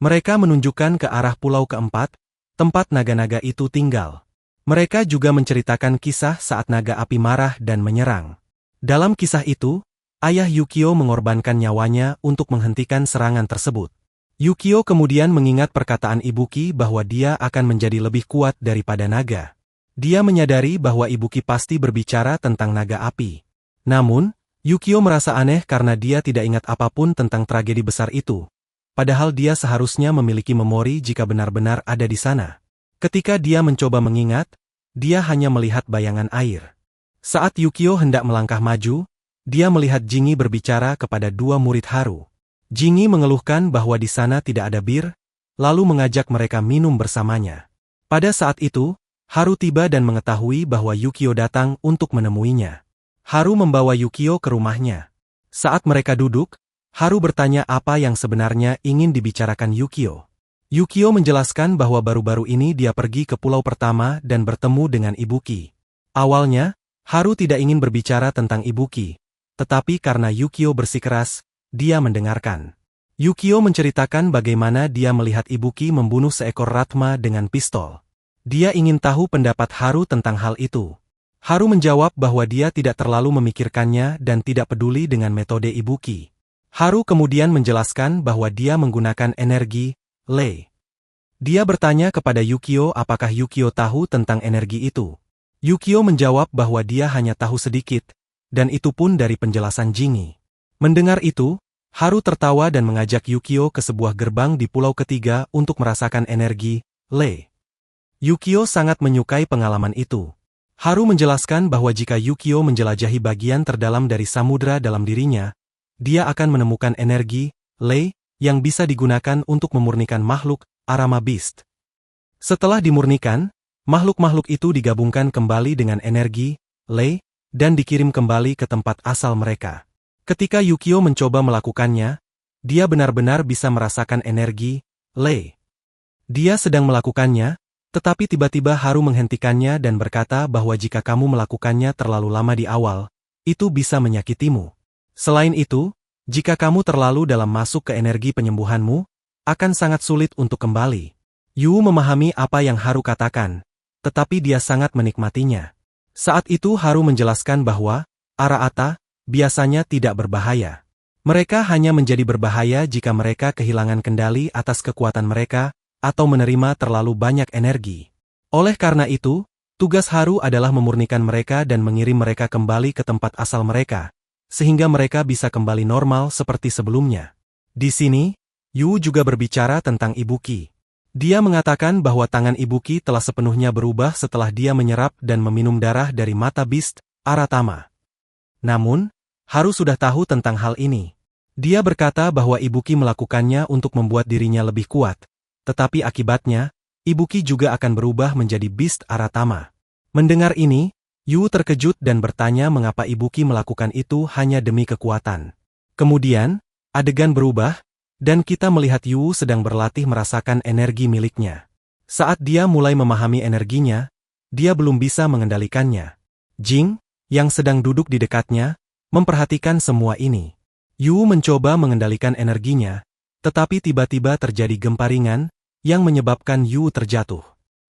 Mereka menunjukkan ke arah pulau keempat, tempat naga-naga itu tinggal. Mereka juga menceritakan kisah saat naga api marah dan menyerang. Dalam kisah itu, ayah Yukio mengorbankan nyawanya untuk menghentikan serangan tersebut. Yukio kemudian mengingat perkataan Ibuki bahwa dia akan menjadi lebih kuat daripada naga. Dia menyadari bahwa Ibuki pasti berbicara tentang naga api. Namun, Yukio merasa aneh karena dia tidak ingat apapun tentang tragedi besar itu. Padahal dia seharusnya memiliki memori jika benar-benar ada di sana. Ketika dia mencoba mengingat, dia hanya melihat bayangan air. Saat Yukio hendak melangkah maju, dia melihat Jingi berbicara kepada dua murid Haru. Jingi mengeluhkan bahwa di sana tidak ada bir, lalu mengajak mereka minum bersamanya. Pada saat itu, Haru tiba dan mengetahui bahwa Yukio datang untuk menemuinya. Haru membawa Yukio ke rumahnya. Saat mereka duduk, Haru bertanya apa yang sebenarnya ingin dibicarakan Yukio. Yukio menjelaskan bahwa baru-baru ini dia pergi ke pulau pertama dan bertemu dengan Ibuki. Awalnya, Haru tidak ingin berbicara tentang Ibuki, tetapi karena Yukio bersikeras, dia mendengarkan. Yukio menceritakan bagaimana dia melihat Ibuki membunuh seekor Ratma dengan pistol. Dia ingin tahu pendapat Haru tentang hal itu. Haru menjawab bahwa dia tidak terlalu memikirkannya dan tidak peduli dengan metode Ibuki. Haru kemudian menjelaskan bahwa dia menggunakan energi Lei. Dia bertanya kepada Yukio apakah Yukio tahu tentang energi itu. Yukio menjawab bahwa dia hanya tahu sedikit, dan itu pun dari penjelasan Jingi. Mendengar itu, Haru tertawa dan mengajak Yukio ke sebuah gerbang di pulau ketiga untuk merasakan energi Lei. Yukio sangat menyukai pengalaman itu. Haru menjelaskan bahwa jika Yukio menjelajahi bagian terdalam dari samudra dalam dirinya, dia akan menemukan energi Lei yang bisa digunakan untuk memurnikan makhluk Arama Beast. Setelah dimurnikan, makhluk-makhluk itu digabungkan kembali dengan energi Lei dan dikirim kembali ke tempat asal mereka. Ketika Yukio mencoba melakukannya, dia benar-benar bisa merasakan energi Lei. Dia sedang melakukannya, tetapi tiba-tiba Haru menghentikannya dan berkata bahwa jika kamu melakukannya terlalu lama di awal, itu bisa menyakitimu. Selain itu, jika kamu terlalu dalam masuk ke energi penyembuhanmu, akan sangat sulit untuk kembali. Yu memahami apa yang Haru katakan, tetapi dia sangat menikmatinya. Saat itu Haru menjelaskan bahwa Araata biasanya tidak berbahaya. Mereka hanya menjadi berbahaya jika mereka kehilangan kendali atas kekuatan mereka, atau menerima terlalu banyak energi. Oleh karena itu, tugas Haru adalah memurnikan mereka dan mengirim mereka kembali ke tempat asal mereka, sehingga mereka bisa kembali normal seperti sebelumnya. Di sini, Yu juga berbicara tentang Ibuki. Dia mengatakan bahwa tangan Ibuki telah sepenuhnya berubah setelah dia menyerap dan meminum darah dari mata Beast Aratama. Namun, Haru sudah tahu tentang hal ini. Dia berkata bahwa Ibuki melakukannya untuk membuat dirinya lebih kuat, tetapi akibatnya, Ibuki juga akan berubah menjadi Beast Aratama. Mendengar ini, Yu terkejut dan bertanya mengapa Ibuki melakukan itu hanya demi kekuatan. Kemudian, adegan berubah, dan kita melihat Yu sedang berlatih merasakan energi miliknya. Saat dia mulai memahami energinya, dia belum bisa mengendalikannya. Jing, yang sedang duduk di dekatnya, memperhatikan semua ini. Yu mencoba mengendalikan energinya, tetapi tiba-tiba terjadi gempa ringan, yang menyebabkan Yu terjatuh.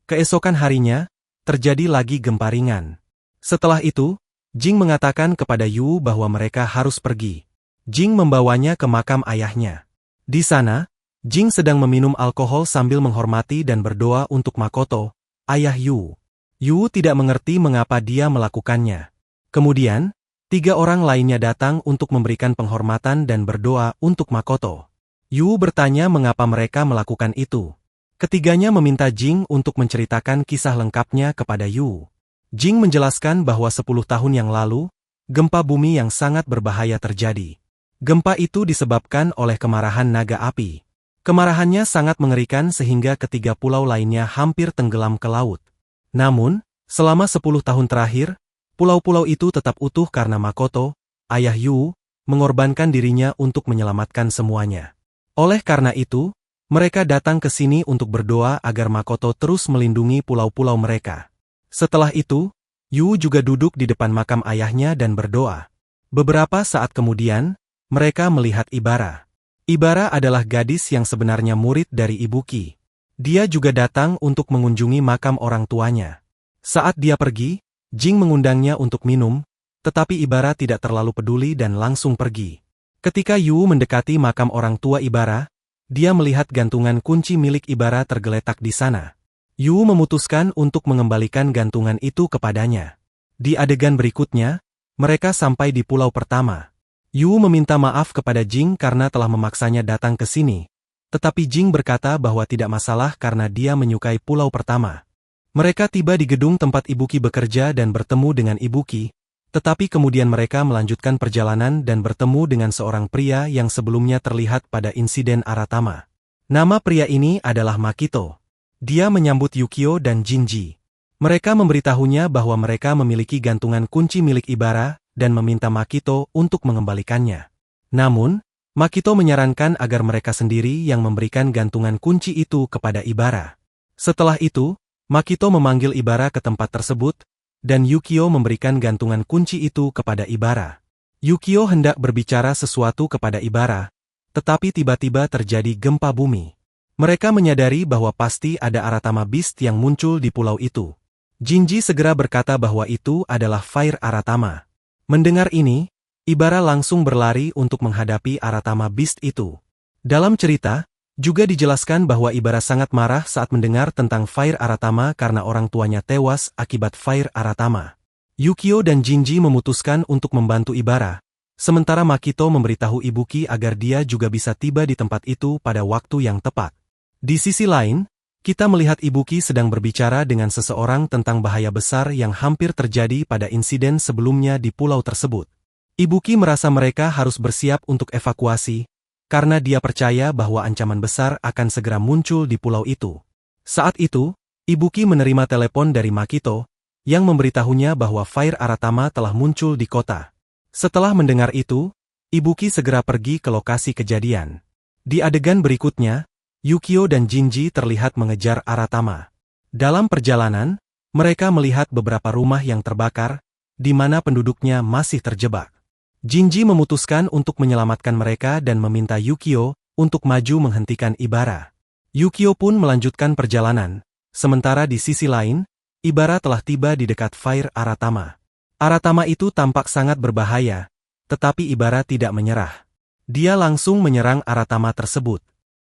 Keesokan harinya, terjadi lagi gempa ringan. Setelah itu, Jing mengatakan kepada Yu bahwa mereka harus pergi. Jing membawanya ke makam ayahnya. Di sana, Jing sedang meminum alkohol sambil menghormati dan berdoa untuk Makoto, ayah Yu. Yu tidak mengerti mengapa dia melakukannya. Kemudian, 3 orang lainnya datang untuk memberikan penghormatan dan berdoa untuk Makoto. Yu bertanya mengapa mereka melakukan itu. Ketiganya meminta Jing untuk menceritakan kisah lengkapnya kepada Yu. Jing menjelaskan bahwa 10 tahun yang lalu, gempa bumi yang sangat berbahaya terjadi. Gempa itu disebabkan oleh kemarahan naga api. Kemarahannya sangat mengerikan sehingga ketiga pulau lainnya hampir tenggelam ke laut. Namun, selama 10 tahun terakhir, pulau-pulau itu tetap utuh karena Makoto, ayah Yu, mengorbankan dirinya untuk menyelamatkan semuanya. Oleh karena itu, mereka datang ke sini untuk berdoa agar Makoto terus melindungi pulau-pulau mereka. Setelah itu, Yu juga duduk di depan makam ayahnya dan berdoa. Beberapa saat kemudian, mereka melihat Ibara. Ibara adalah gadis yang sebenarnya murid dari Ibuki. Dia juga datang untuk mengunjungi makam orang tuanya. Saat dia pergi, Jing mengundangnya untuk minum, tetapi Ibara tidak terlalu peduli dan langsung pergi. Ketika Yu mendekati makam orang tua Ibara, dia melihat gantungan kunci milik Ibara tergeletak di sana. Yu memutuskan untuk mengembalikan gantungan itu kepadanya. Di adegan berikutnya, mereka sampai di pulau pertama. Yu meminta maaf kepada Jing karena telah memaksanya datang ke sini, tetapi Jing berkata bahwa tidak masalah karena dia menyukai pulau pertama. Mereka tiba di gedung tempat Ibuki bekerja dan bertemu dengan Ibuki, tetapi kemudian mereka melanjutkan perjalanan dan bertemu dengan seorang pria yang sebelumnya terlihat pada insiden Aratama. Nama pria ini adalah Makito. Dia menyambut Yukio dan Jinji. Mereka memberitahunya bahwa mereka memiliki gantungan kunci milik Ibara, dan meminta Makito untuk mengembalikannya. Namun, Makito menyarankan agar mereka sendiri yang memberikan gantungan kunci itu kepada Ibara. Setelah itu, Makito memanggil Ibara ke tempat tersebut, dan Yukio memberikan gantungan kunci itu kepada Ibara. Yukio hendak berbicara sesuatu kepada Ibara, tetapi tiba-tiba terjadi gempa bumi. Mereka menyadari bahwa pasti ada Aratama Beast yang muncul di pulau itu. Jinji segera berkata bahwa itu adalah Fire Aratama. Mendengar ini, Ibara langsung berlari untuk menghadapi Aratama Beast itu. Dalam cerita, juga dijelaskan bahwa Ibara sangat marah saat mendengar tentang Fire Aratama karena orang tuanya tewas akibat Fire Aratama. Yukio dan Jinji memutuskan untuk membantu Ibara, sementara Makito memberitahu Ibuki agar dia juga bisa tiba di tempat itu pada waktu yang tepat. Di sisi lain, kita melihat Ibuki sedang berbicara dengan seseorang tentang bahaya besar yang hampir terjadi pada insiden sebelumnya di pulau tersebut. Ibuki merasa mereka harus bersiap untuk evakuasi, karena dia percaya bahwa ancaman besar akan segera muncul di pulau itu. Saat itu, Ibuki menerima telepon dari Makito, yang memberitahunya bahwa Fire Aratama telah muncul di kota. Setelah mendengar itu, Ibuki segera pergi ke lokasi kejadian. Di adegan berikutnya, Yukio dan Jinji terlihat mengejar Aratama. Dalam perjalanan, mereka melihat beberapa rumah yang terbakar, di mana penduduknya masih terjebak. Jinji memutuskan untuk menyelamatkan mereka dan meminta Yukio untuk maju menghentikan Ibara. Yukio pun melanjutkan perjalanan, sementara di sisi lain, Ibara telah tiba di dekat Fire Aratama. Aratama itu tampak sangat berbahaya, tetapi Ibara tidak menyerah. Dia langsung menyerang Aratama tersebut.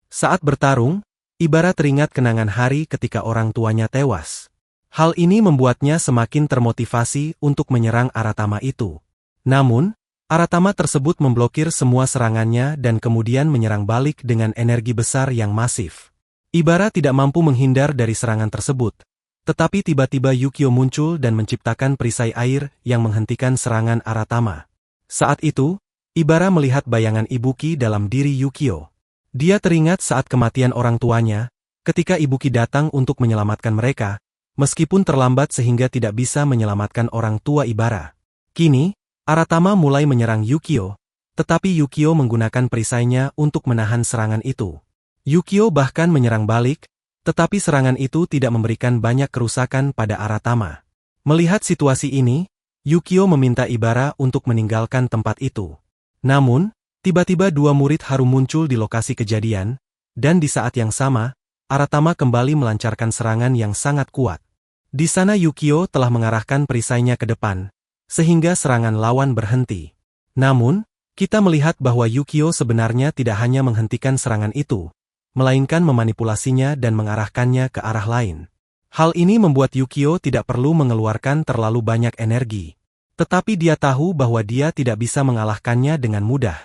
Saat bertarung, Ibara teringat kenangan hari ketika orang tuanya tewas. Hal ini membuatnya semakin termotivasi untuk menyerang Aratama itu. Namun, Aratama tersebut memblokir semua serangannya dan kemudian menyerang balik dengan energi besar yang masif. Ibara tidak mampu menghindar dari serangan tersebut. Tetapi tiba-tiba Yukio muncul dan menciptakan perisai air yang menghentikan serangan Aratama. Saat itu, Ibara melihat bayangan Ibuki dalam diri Yukio. Dia teringat saat kematian orang tuanya, ketika Ibuki datang untuk menyelamatkan mereka, meskipun terlambat sehingga tidak bisa menyelamatkan orang tua Ibara. Kini, Aratama mulai menyerang Yukio, tetapi Yukio menggunakan perisainya untuk menahan serangan itu. Yukio bahkan menyerang balik, tetapi serangan itu tidak memberikan banyak kerusakan pada Aratama. Melihat situasi ini, Yukio meminta Ibara untuk meninggalkan tempat itu. Namun, tiba-tiba dua murid Haru muncul di lokasi kejadian, dan di saat yang sama, Aratama kembali melancarkan serangan yang sangat kuat. Di sana Yukio telah mengarahkan perisainya ke depan, sehingga serangan lawan berhenti. Namun, kita melihat bahwa Yukio sebenarnya tidak hanya menghentikan serangan itu, melainkan memanipulasinya dan mengarahkannya ke arah lain. Hal ini membuat Yukio tidak perlu mengeluarkan terlalu banyak energi. Tetapi dia tahu bahwa dia tidak bisa mengalahkannya dengan mudah.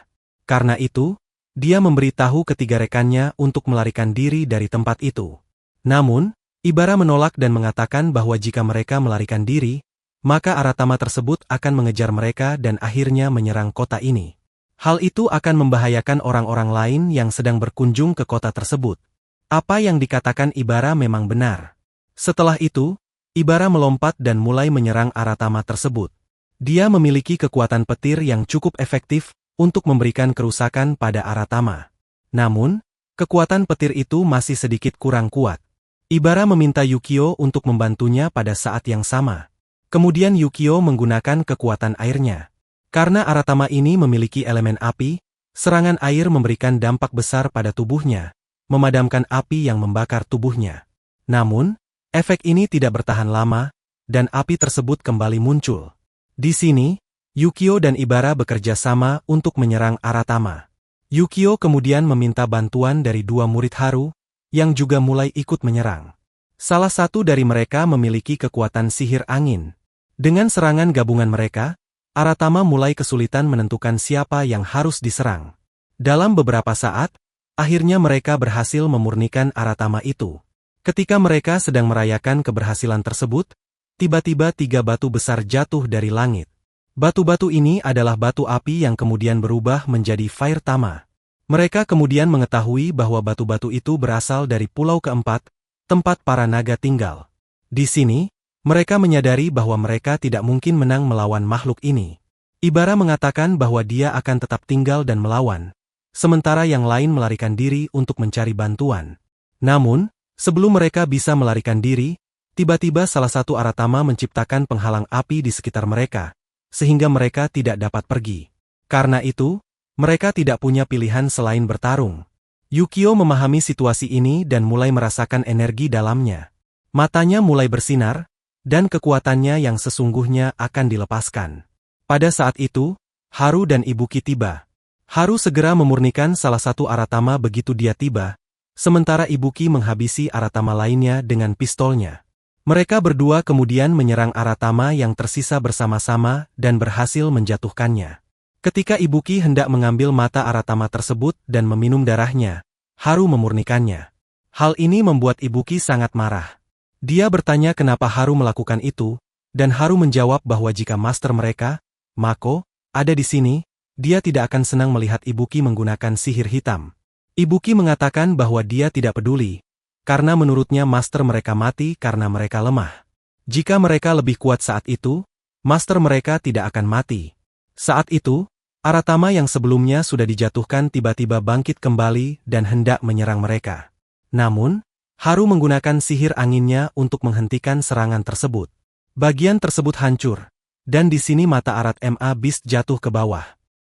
Karena itu, dia memberitahu ketiga rekannya untuk melarikan diri dari tempat itu. Namun, Ibara menolak dan mengatakan bahwa jika mereka melarikan diri, maka Aratama tersebut akan mengejar mereka dan akhirnya menyerang kota ini. Hal itu akan membahayakan orang-orang lain yang sedang berkunjung ke kota tersebut. Apa yang dikatakan Ibara memang benar. Setelah itu, Ibara melompat dan mulai menyerang Aratama tersebut. Dia memiliki kekuatan petir yang cukup efektif untuk memberikan kerusakan pada Aratama. Namun, kekuatan petir itu masih sedikit kurang kuat. Ibara meminta Yukio untuk membantunya pada saat yang sama. Kemudian Yukio menggunakan kekuatan airnya. Karena Aratama ini memiliki elemen api, serangan air memberikan dampak besar pada tubuhnya, memadamkan api yang membakar tubuhnya. Namun, efek ini tidak bertahan lama, dan api tersebut kembali muncul. Di sini, Yukio dan Ibara bekerja sama untuk menyerang Aratama. Yukio kemudian meminta bantuan dari dua murid Haru, yang juga mulai ikut menyerang. Salah satu dari mereka memiliki kekuatan sihir angin. Dengan serangan gabungan mereka, Aratama mulai kesulitan menentukan siapa yang harus diserang. Dalam beberapa saat, akhirnya mereka berhasil memurnikan Aratama itu. Ketika mereka sedang merayakan keberhasilan tersebut, tiba-tiba 3 batu besar jatuh dari langit. Batu-batu ini adalah batu api yang kemudian berubah menjadi Fire Tama. Mereka kemudian mengetahui bahwa batu-batu itu berasal dari pulau keempat, tempat para naga tinggal. Di sini, mereka menyadari bahwa mereka tidak mungkin menang melawan makhluk ini. Ibara mengatakan bahwa dia akan tetap tinggal dan melawan, sementara yang lain melarikan diri untuk mencari bantuan. Namun, sebelum mereka bisa melarikan diri, tiba-tiba salah satu Aratama menciptakan penghalang api di sekitar mereka, sehingga mereka tidak dapat pergi. Karena itu, mereka tidak punya pilihan selain bertarung. Yukio memahami situasi ini dan mulai merasakan energi dalamnya. Matanya mulai bersinar, dan kekuatannya yang sesungguhnya akan dilepaskan. Pada saat itu, Haru dan Ibuki tiba. Haru segera memurnikan salah satu Aratama begitu dia tiba, sementara Ibuki menghabisi Aratama lainnya dengan pistolnya. Mereka berdua kemudian menyerang Aratama yang tersisa bersama-sama dan berhasil menjatuhkannya. Ketika Ibuki hendak mengambil mata Aratama tersebut dan meminum darahnya, Haru memurnikannya. Hal ini membuat Ibuki sangat marah. Dia bertanya kenapa Haru melakukan itu, dan Haru menjawab bahwa jika master mereka, Mako, ada di sini, dia tidak akan senang melihat Ibuki menggunakan sihir hitam. Ibuki mengatakan bahwa dia tidak peduli, karena menurutnya master mereka mati karena mereka lemah. Jika mereka lebih kuat saat itu, master mereka tidak akan mati. Saat itu, Aratama yang sebelumnya sudah dijatuhkan tiba-tiba bangkit kembali dan hendak menyerang mereka. Namun, Haru menggunakan sihir anginnya untuk menghentikan serangan tersebut. Bagian tersebut hancur, dan di sini mata Arat Ma Beast jatuh ke bawah.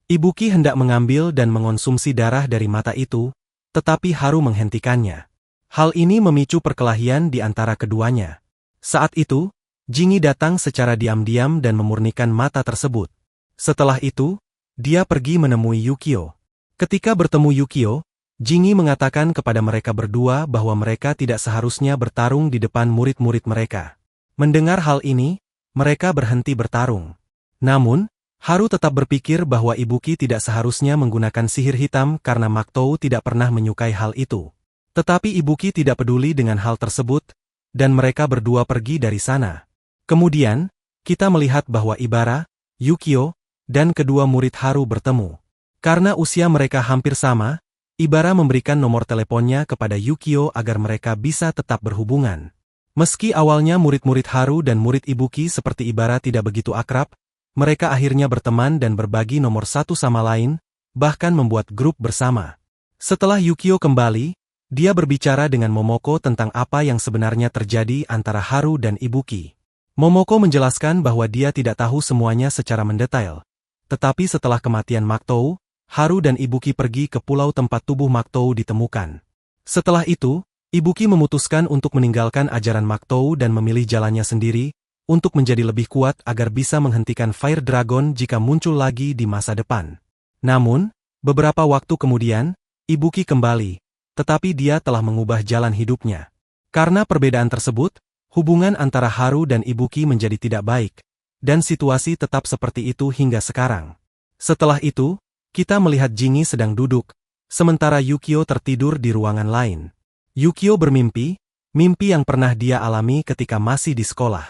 Ibuki hendak mengambil dan mengonsumsi darah dari mata itu, tetapi Haru menghentikannya. Hal ini memicu perkelahian di antara keduanya. Saat itu, Jingi datang secara diam-diam dan memurnikan mata tersebut. Setelah itu, dia pergi menemui Yukio. Ketika bertemu Yukio, Jingi mengatakan kepada mereka berdua bahwa mereka tidak seharusnya bertarung di depan murid-murid mereka. Mendengar hal ini, mereka berhenti bertarung. Namun, Haru tetap berpikir bahwa Ibuki tidak seharusnya menggunakan sihir hitam karena Maktou tidak pernah menyukai hal itu. Tetapi Ibuki tidak peduli dengan hal tersebut, dan mereka berdua pergi dari sana. Kemudian, kita melihat bahwa Ibara, Yukio, dan kedua murid Haru bertemu. Karena usia mereka hampir sama, Ibara memberikan nomor teleponnya kepada Yukio agar mereka bisa tetap berhubungan. Meski awalnya murid-murid Haru dan murid Ibuki seperti Ibara tidak begitu akrab, mereka akhirnya berteman dan berbagi nomor satu sama lain, bahkan membuat grup bersama. Setelah Yukio kembali, dia berbicara dengan Momoko tentang apa yang sebenarnya terjadi antara Haru dan Ibuki. Momoko menjelaskan bahwa dia tidak tahu semuanya secara mendetail. Tetapi setelah kematian Maktou, Haru dan Ibuki pergi ke pulau tempat tubuh Maktou ditemukan. Setelah itu, Ibuki memutuskan untuk meninggalkan ajaran Maktou dan memilih jalannya sendiri, untuk menjadi lebih kuat agar bisa menghentikan Fire Dragon jika muncul lagi di masa depan. Namun, beberapa waktu kemudian, Ibuki kembali, tetapi dia telah mengubah jalan hidupnya. Karena perbedaan tersebut, hubungan antara Haru dan Ibuki menjadi tidak baik, dan situasi tetap seperti itu hingga sekarang. Setelah itu, kita melihat Jingi sedang duduk, sementara Yukio tertidur di ruangan lain. Yukio bermimpi, mimpi yang pernah dia alami ketika masih di sekolah.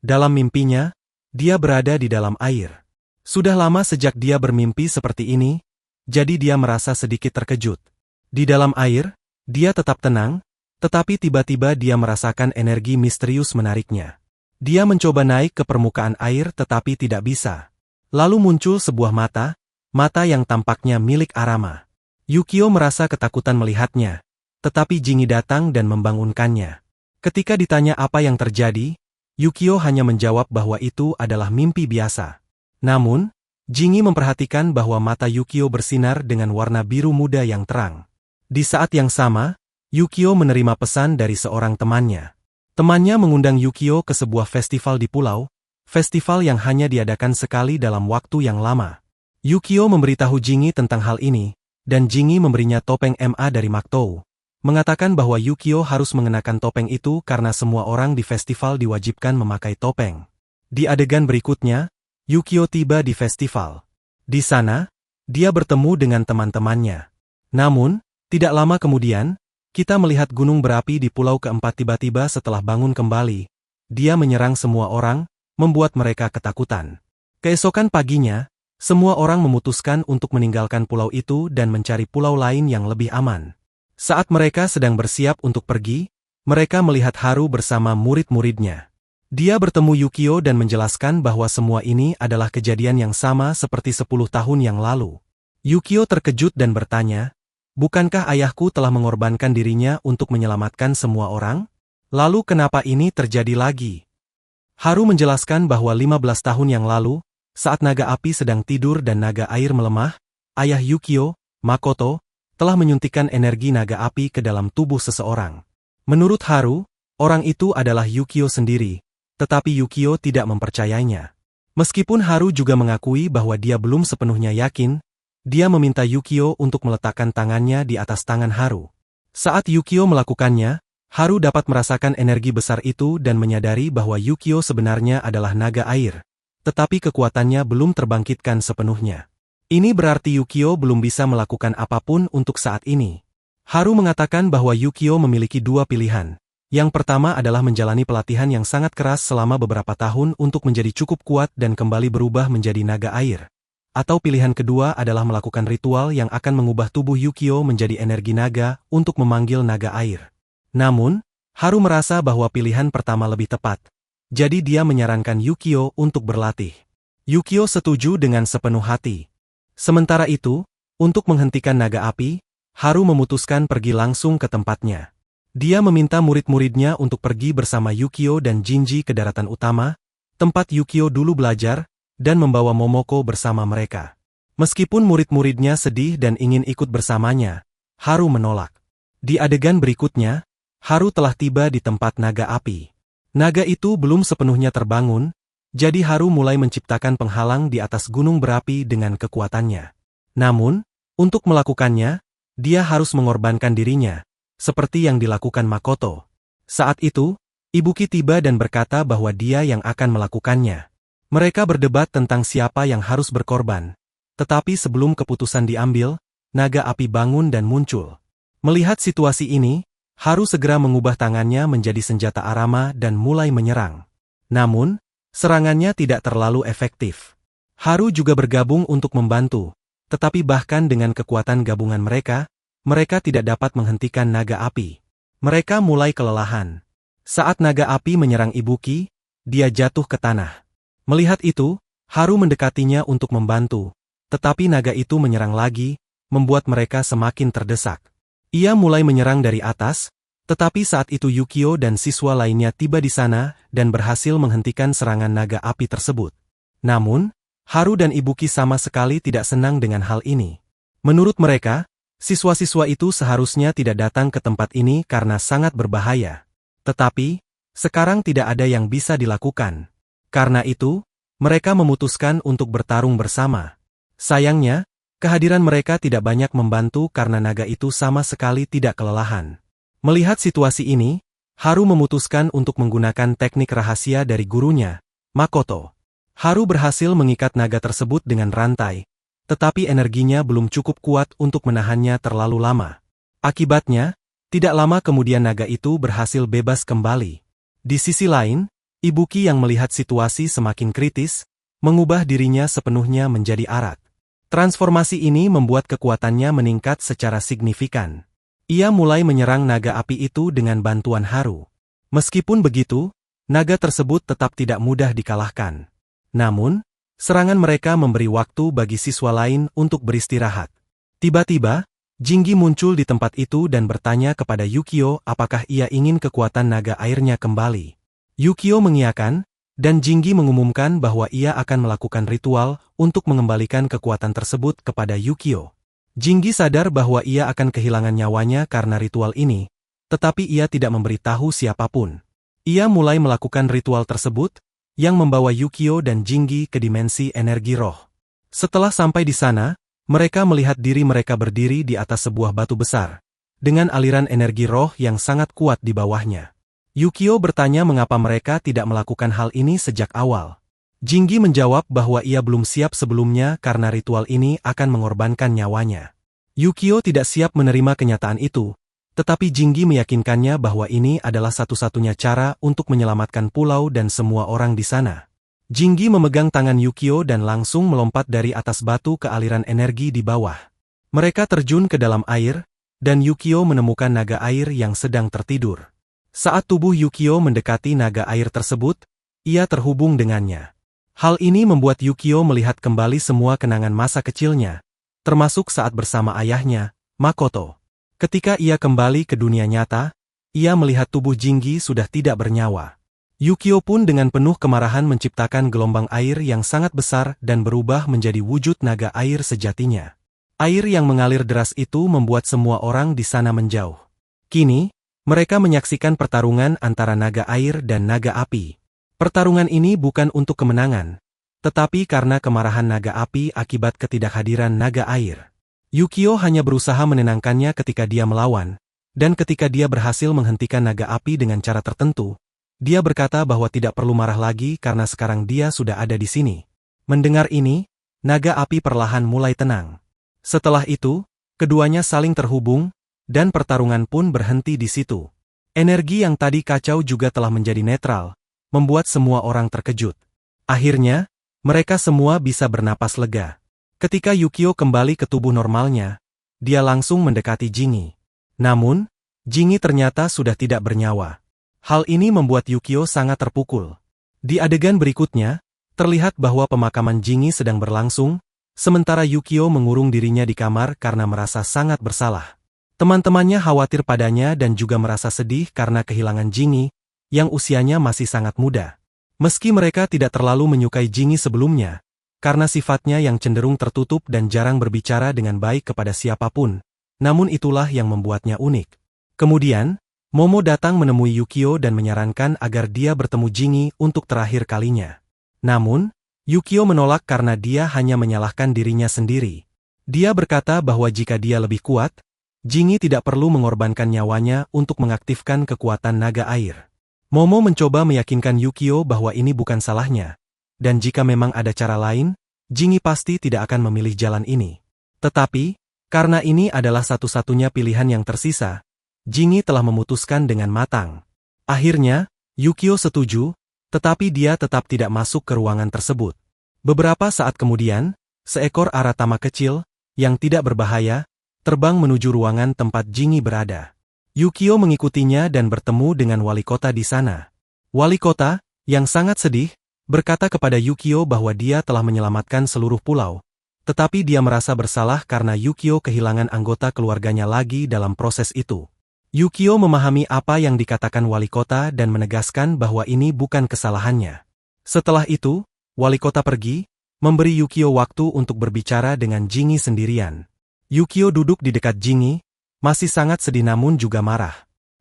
Dalam mimpinya, dia berada di dalam air. Sudah lama sejak dia bermimpi seperti ini, jadi dia merasa sedikit terkejut. Di dalam air, dia tetap tenang, tetapi tiba-tiba dia merasakan energi misterius menariknya. Dia mencoba naik ke permukaan air tetapi tidak bisa. Lalu muncul sebuah mata yang tampaknya milik Arama. Yukio merasa ketakutan melihatnya, tetapi Jingi datang dan membangunkannya. Ketika ditanya apa yang terjadi, Yukio hanya menjawab bahwa itu adalah mimpi biasa. Namun, Jingi memperhatikan bahwa mata Yukio bersinar dengan warna biru muda yang terang. Di saat yang sama, Yukio menerima pesan dari seorang temannya. Temannya mengundang Yukio ke sebuah festival di pulau, festival yang hanya diadakan sekali dalam waktu yang lama. Yukio memberitahu Jingi tentang hal ini, dan Jingi memberinya topeng MA dari Maktou, mengatakan bahwa Yukio harus mengenakan topeng itu karena semua orang di festival diwajibkan memakai topeng. Di adegan berikutnya, Yukio tiba di festival. Di sana, dia bertemu dengan teman-temannya. Namun, tidak lama kemudian, kita melihat gunung berapi di pulau keempat tiba-tiba setelah bangun kembali. Dia menyerang semua orang, membuat mereka ketakutan. Keesokan paginya, semua orang memutuskan untuk meninggalkan pulau itu dan mencari pulau lain yang lebih aman. Saat mereka sedang bersiap untuk pergi, mereka melihat Haru bersama murid-muridnya. Dia bertemu Yukio dan menjelaskan bahwa semua ini adalah kejadian yang sama seperti 10 tahun yang lalu. Yukio terkejut dan bertanya, "Bukankah ayahku telah mengorbankan dirinya untuk menyelamatkan semua orang? Lalu kenapa ini terjadi lagi?" Haru menjelaskan bahwa 15 tahun yang lalu, saat naga api sedang tidur dan naga air melemah, ayah Yukio, Makoto, telah menyuntikkan energi naga api ke dalam tubuh seseorang. Menurut Haru, orang itu adalah Yukio sendiri, tetapi Yukio tidak mempercayainya. Meskipun Haru juga mengakui bahwa dia belum sepenuhnya yakin, dia meminta Yukio untuk meletakkan tangannya di atas tangan Haru. Saat Yukio melakukannya, Haru dapat merasakan energi besar itu dan menyadari bahwa Yukio sebenarnya adalah naga air, tetapi kekuatannya belum terbangkitkan sepenuhnya. Ini berarti Yukio belum bisa melakukan apapun untuk saat ini. Haru mengatakan bahwa Yukio memiliki dua pilihan. Yang pertama adalah menjalani pelatihan yang sangat keras selama beberapa tahun untuk menjadi cukup kuat dan kembali berubah menjadi naga air. Atau pilihan kedua adalah melakukan ritual yang akan mengubah tubuh Yukio menjadi energi naga untuk memanggil naga air. Namun, Haru merasa bahwa pilihan pertama lebih tepat. Jadi dia menyarankan Yukio untuk berlatih. Yukio setuju dengan sepenuh hati. Sementara itu, untuk menghentikan naga api, Haru memutuskan pergi langsung ke tempatnya. Dia meminta murid-muridnya untuk pergi bersama Yukio dan Jinji ke daratan utama, tempat Yukio dulu belajar, dan membawa Momoko bersama mereka. Meskipun murid-muridnya sedih dan ingin ikut bersamanya, Haru menolak. Di adegan berikutnya, Haru telah tiba di tempat naga api. Naga itu belum sepenuhnya terbangun, jadi Haru mulai menciptakan penghalang di atas gunung berapi dengan kekuatannya. Namun, untuk melakukannya, dia harus mengorbankan dirinya, seperti yang dilakukan Makoto. Saat itu, Ibuki tiba dan berkata bahwa dia yang akan melakukannya. Mereka berdebat tentang siapa yang harus berkorban. Tetapi sebelum keputusan diambil, naga api bangun dan muncul. Melihat situasi ini, Haru segera mengubah tangannya menjadi senjata Arama dan mulai menyerang. Namun, serangannya tidak terlalu efektif. Haru juga bergabung untuk membantu, tetapi bahkan dengan kekuatan gabungan mereka tidak dapat menghentikan naga api. Mereka mulai kelelahan. Saat naga api menyerang Ibuki, dia jatuh ke tanah. Melihat itu, Haru mendekatinya untuk membantu, tetapi naga itu menyerang lagi, membuat mereka semakin terdesak. Ia mulai menyerang dari atas, tetapi saat itu Yukio dan siswa lainnya tiba di sana dan berhasil menghentikan serangan naga api tersebut. Namun, Haru dan Ibuki sama sekali tidak senang dengan hal ini. Menurut mereka, siswa-siswa itu seharusnya tidak datang ke tempat ini karena sangat berbahaya. Tetapi, sekarang tidak ada yang bisa dilakukan. Karena itu, mereka memutuskan untuk bertarung bersama. Sayangnya, kehadiran mereka tidak banyak membantu karena naga itu sama sekali tidak kelelahan. Melihat situasi ini, Haru memutuskan untuk menggunakan teknik rahasia dari gurunya, Makoto. Haru berhasil mengikat naga tersebut dengan rantai, tetapi energinya belum cukup kuat untuk menahannya terlalu lama. Akibatnya, tidak lama kemudian naga itu berhasil bebas kembali. Di sisi lain, Ibuki yang melihat situasi semakin kritis, mengubah dirinya sepenuhnya menjadi arat. Transformasi ini membuat kekuatannya meningkat secara signifikan. Ia mulai menyerang naga api itu dengan bantuan Haru. Meskipun begitu, naga tersebut tetap tidak mudah dikalahkan. Namun, serangan mereka memberi waktu bagi siswa lain untuk beristirahat. Tiba-tiba, Jinggi muncul di tempat itu dan bertanya kepada Yukio apakah ia ingin kekuatan naga airnya kembali. Yukio mengiyakan, dan Jinggi mengumumkan bahwa ia akan melakukan ritual untuk mengembalikan kekuatan tersebut kepada Yukio. Jinggi sadar bahwa ia akan kehilangan nyawanya karena ritual ini, tetapi ia tidak memberitahu siapapun. Ia mulai melakukan ritual tersebut, yang membawa Yukio dan Jinggi ke dimensi energi roh. Setelah sampai di sana, mereka melihat diri mereka berdiri di atas sebuah batu besar, dengan aliran energi roh yang sangat kuat di bawahnya. Yukio bertanya mengapa mereka tidak melakukan hal ini sejak awal. Jinggi menjawab bahwa ia belum siap sebelumnya karena ritual ini akan mengorbankan nyawanya. Yukio tidak siap menerima kenyataan itu, tetapi Jinggi meyakinkannya bahwa ini adalah satu-satunya cara untuk menyelamatkan pulau dan semua orang di sana. Jinggi memegang tangan Yukio dan langsung melompat dari atas batu ke aliran energi di bawah. Mereka terjun ke dalam air, dan Yukio menemukan naga air yang sedang tertidur. Saat tubuh Yukio mendekati naga air tersebut, ia terhubung dengannya. Hal ini membuat Yukio melihat kembali semua kenangan masa kecilnya, termasuk saat bersama ayahnya, Makoto. Ketika ia kembali ke dunia nyata, ia melihat tubuh Jinggi sudah tidak bernyawa. Yukio pun dengan penuh kemarahan menciptakan gelombang air yang sangat besar dan berubah menjadi wujud naga air sejatinya. Air yang mengalir deras itu membuat semua orang di sana menjauh. Kini, mereka menyaksikan pertarungan antara naga air dan naga api. Pertarungan ini bukan untuk kemenangan, tetapi karena kemarahan naga api akibat ketidakhadiran naga air. Yukio hanya berusaha menenangkannya ketika dia melawan, dan ketika dia berhasil menghentikan naga api dengan cara tertentu, dia berkata bahwa tidak perlu marah lagi karena sekarang dia sudah ada di sini. Mendengar ini, naga api perlahan mulai tenang. Setelah itu, keduanya saling terhubung, dan pertarungan pun berhenti di situ. Energi yang tadi kacau juga telah menjadi netral, membuat semua orang terkejut. Akhirnya, mereka semua bisa bernapas lega. Ketika Yukio kembali ke tubuh normalnya, dia langsung mendekati Jinggi. Namun, Jinggi ternyata sudah tidak bernyawa. Hal ini membuat Yukio sangat terpukul. Di adegan berikutnya, terlihat bahwa pemakaman Jinggi sedang berlangsung, sementara Yukio mengurung dirinya di kamar karena merasa sangat bersalah. Teman-temannya khawatir padanya dan juga merasa sedih karena kehilangan Jinggi, yang usianya masih sangat muda. Meski mereka tidak terlalu menyukai Jinggi sebelumnya, karena sifatnya yang cenderung tertutup dan jarang berbicara dengan baik kepada siapapun, namun itulah yang membuatnya unik. Kemudian, Momo datang menemui Yukio dan menyarankan agar dia bertemu Jinggi untuk terakhir kalinya. Namun, Yukio menolak karena dia hanya menyalahkan dirinya sendiri. Dia berkata bahwa jika dia lebih kuat, Jinggi tidak perlu mengorbankan nyawanya untuk mengaktifkan kekuatan naga air. Momo mencoba meyakinkan Yukio bahwa ini bukan salahnya, dan jika memang ada cara lain, Jinggi pasti tidak akan memilih jalan ini. Tetapi, Karena ini adalah satu-satunya pilihan yang tersisa, Jingi telah memutuskan dengan matang. Akhirnya, Yukio setuju, tetapi dia tetap tidak masuk ke ruangan tersebut. Beberapa saat kemudian, seekor aratama kecil, yang tidak berbahaya, terbang menuju ruangan tempat Jingi berada. Yukio mengikutinya dan bertemu dengan wali kota di sana. Wali kota, yang sangat sedih, berkata kepada Yukio bahwa dia telah menyelamatkan seluruh pulau, tetapi dia merasa bersalah karena Yukio kehilangan anggota keluarganya lagi dalam proses itu. Yukio memahami apa yang dikatakan wali kota dan menegaskan bahwa ini bukan kesalahannya. Setelah itu, wali kota pergi, memberi Yukio waktu untuk berbicara dengan Jingi sendirian. Yukio duduk di dekat Jingi, masih sangat sedih namun juga marah.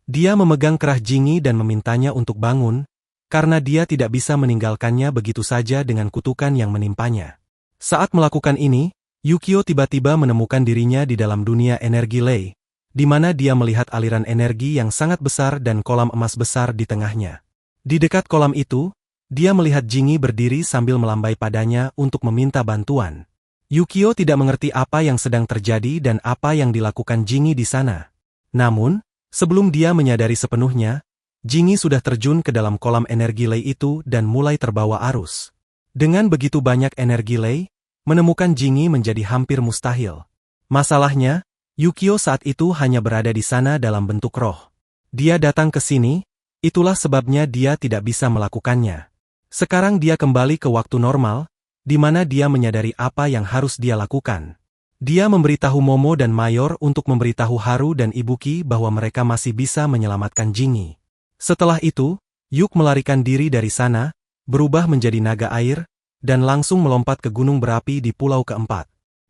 Dia memegang kerah Jingi dan memintanya untuk bangun, karena dia tidak bisa meninggalkannya begitu saja dengan kutukan yang menimpanya. Saat melakukan ini, Yukio tiba-tiba menemukan dirinya di dalam dunia energi Lei, di mana dia melihat aliran energi yang sangat besar dan kolam emas besar di tengahnya. Di dekat kolam itu, dia melihat Jingi berdiri sambil melambai padanya untuk meminta bantuan. Yukio tidak mengerti apa yang sedang terjadi dan apa yang dilakukan Jingi di sana. Namun, sebelum dia menyadari sepenuhnya, Jingi sudah terjun ke dalam kolam energi Lei itu dan mulai terbawa arus. Dengan begitu banyak energi Lei, menemukan Jingi menjadi hampir mustahil. Masalahnya, Yukio saat itu hanya berada di sana dalam bentuk roh. Dia datang ke sini, itulah sebabnya dia tidak bisa melakukannya. Sekarang dia kembali ke waktu normal, di mana dia menyadari apa yang harus dia lakukan. Dia memberitahu Momo dan Mayor untuk memberitahu Haru dan Ibuki bahwa mereka masih bisa menyelamatkan Jingi. Setelah itu, Yuk melarikan diri dari sana, berubah menjadi naga air, dan langsung melompat ke gunung berapi di pulau keempat.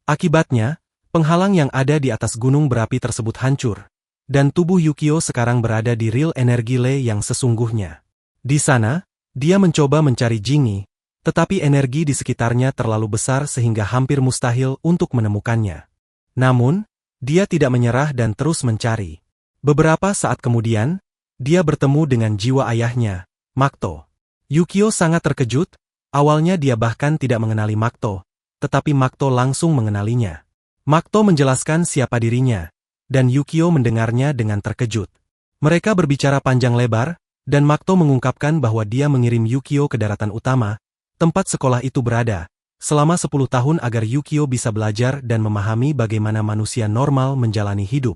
Akibatnya, penghalang yang ada di atas gunung berapi tersebut hancur, dan tubuh Yukio sekarang berada di real energi Lei yang sesungguhnya. Di sana, dia mencoba mencari Jingi, tetapi energi di sekitarnya terlalu besar sehingga hampir mustahil untuk menemukannya. Namun, dia tidak menyerah dan terus mencari. Beberapa saat kemudian, dia bertemu dengan jiwa ayahnya, Makto. Yukio sangat terkejut, awalnya dia bahkan tidak mengenali Makto, tetapi Makto langsung mengenalinya. Makto menjelaskan siapa dirinya, dan Yukio mendengarnya dengan terkejut. Mereka berbicara panjang lebar, dan Makto mengungkapkan bahwa dia mengirim Yukio ke daratan utama, tempat sekolah itu berada, selama 10 tahun agar Yukio bisa belajar dan memahami bagaimana manusia normal menjalani hidup.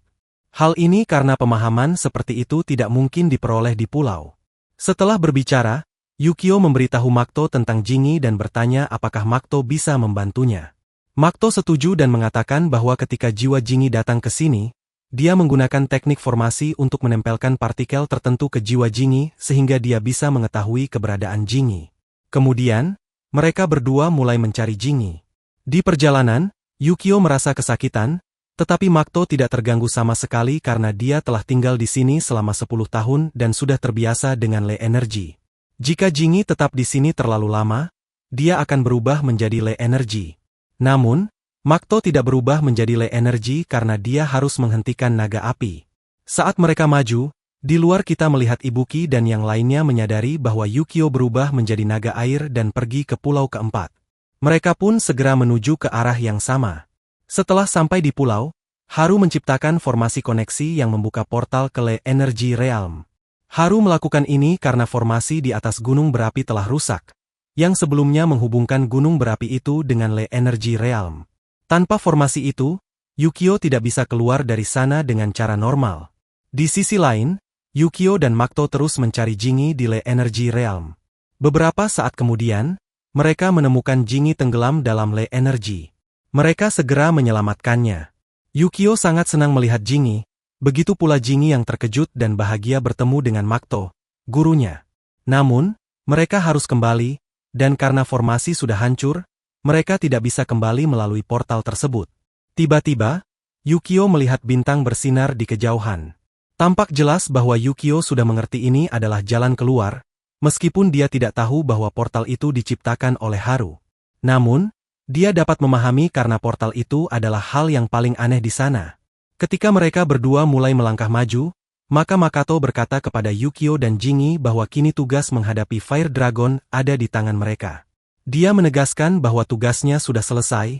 Hal ini karena pemahaman seperti itu tidak mungkin diperoleh di pulau. Setelah berbicara, Yukio memberitahu Makto tentang Jingi dan bertanya apakah Makto bisa membantunya. Makto setuju dan mengatakan bahwa ketika jiwa Jingi datang ke sini, dia menggunakan teknik formasi untuk menempelkan partikel tertentu ke jiwa Jingi sehingga dia bisa mengetahui keberadaan Jingi. Kemudian, mereka berdua mulai mencari Jingi. Di perjalanan, Yukio merasa kesakitan, tetapi Makto tidak terganggu sama sekali karena dia telah tinggal di sini selama 10 tahun dan sudah terbiasa dengan Lei energi. Jika Jingi tetap di sini terlalu lama, dia akan berubah menjadi Lei energi. Namun, Makto tidak berubah menjadi Lei energi karena dia harus menghentikan naga api. Saat mereka maju, di luar kita melihat Ibuki dan yang lainnya menyadari bahwa Yukio berubah menjadi naga air dan pergi ke pulau keempat. Mereka pun segera menuju ke arah yang sama. Setelah sampai di pulau, Haru menciptakan formasi koneksi yang membuka portal ke Lei Energy Realm. Haru melakukan ini karena formasi di atas gunung berapi telah rusak, yang sebelumnya menghubungkan gunung berapi itu dengan Lei Energy Realm. Tanpa formasi itu, Yukio tidak bisa keluar dari sana dengan cara normal. Di sisi lain, Yukio dan Makto terus mencari Jingi di Lei Energy Realm. Beberapa saat kemudian, mereka menemukan Jingi tenggelam dalam Lei Energy. Mereka segera menyelamatkannya. Yukio sangat senang melihat Jingi, begitu pula Jingi yang terkejut dan bahagia bertemu dengan Makto, gurunya. Namun, mereka harus kembali, dan karena formasi sudah hancur, mereka tidak bisa kembali melalui portal tersebut. Tiba-tiba, Yukio melihat bintang bersinar di kejauhan. Tampak jelas bahwa Yukio sudah mengerti ini adalah jalan keluar, meskipun dia tidak tahu bahwa portal itu diciptakan oleh Haru. Namun, dia dapat memahami karena portal itu adalah hal yang paling aneh di sana. Ketika mereka berdua mulai melangkah maju, maka Makato berkata kepada Yukio dan Jingi bahwa kini tugas menghadapi Fire Dragon ada di tangan mereka. Dia menegaskan bahwa tugasnya sudah selesai,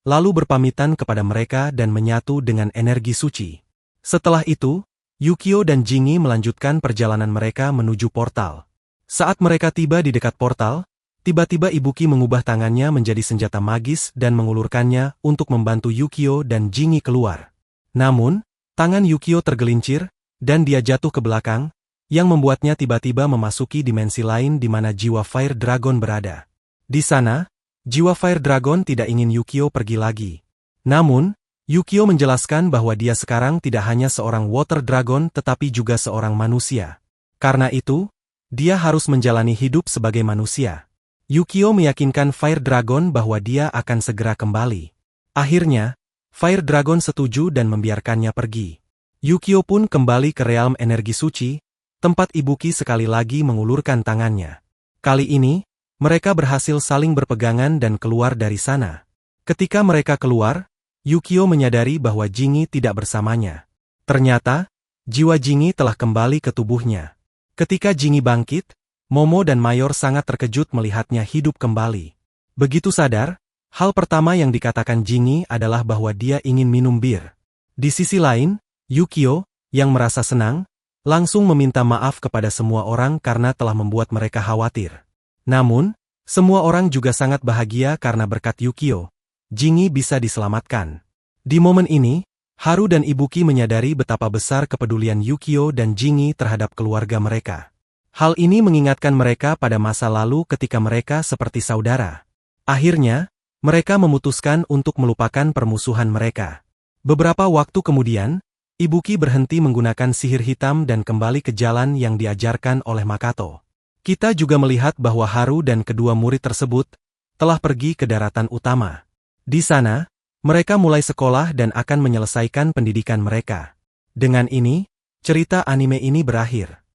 lalu berpamitan kepada mereka dan menyatu dengan energi suci. Setelah itu, Yukio dan Jingi melanjutkan perjalanan mereka menuju portal. Saat mereka tiba di dekat portal, tiba-tiba Ibuki mengubah tangannya menjadi senjata magis dan mengulurkannya untuk membantu Yukio dan Jingi keluar. Namun, tangan Yukio tergelincir, dan dia jatuh ke belakang, yang membuatnya tiba-tiba memasuki dimensi lain di mana jiwa Fire Dragon berada. Di sana, jiwa Fire Dragon tidak ingin Yukio pergi lagi. Namun, Yukio menjelaskan bahwa dia sekarang tidak hanya seorang Water Dragon tetapi juga seorang manusia. Karena itu, dia harus menjalani hidup sebagai manusia. Yukio meyakinkan Fire Dragon bahwa dia akan segera kembali. Akhirnya, Fire Dragon setuju dan membiarkannya pergi. Yukio pun kembali ke realm energi suci, tempat Ibuki sekali lagi mengulurkan tangannya. Kali ini, mereka berhasil saling berpegangan dan keluar dari sana. Ketika mereka keluar, Yukio menyadari bahwa Jingi tidak bersamanya. Ternyata, jiwa Jingi telah kembali ke tubuhnya. Ketika Jingi bangkit, Momo dan Mayor sangat terkejut melihatnya hidup kembali. Begitu sadar, hal pertama yang dikatakan Jingi adalah bahwa dia ingin minum bir. Di sisi lain, Yukio, yang merasa senang, langsung meminta maaf kepada semua orang karena telah membuat mereka khawatir. Namun, semua orang juga sangat bahagia karena berkat Yukio, Jingi bisa diselamatkan. Di momen ini, Haru dan Ibuki menyadari betapa besar kepedulian Yukio dan Jingi terhadap keluarga mereka. Hal ini mengingatkan mereka pada masa lalu ketika mereka seperti saudara. Akhirnya, mereka memutuskan untuk melupakan permusuhan mereka. Beberapa waktu kemudian, Ibuki berhenti menggunakan sihir hitam dan kembali ke jalan yang diajarkan oleh Makato. Kita juga melihat bahwa Haru dan kedua murid tersebut telah pergi ke daratan utama. Di sana, mereka mulai sekolah dan akan menyelesaikan pendidikan mereka. Dengan ini, cerita anime ini berakhir.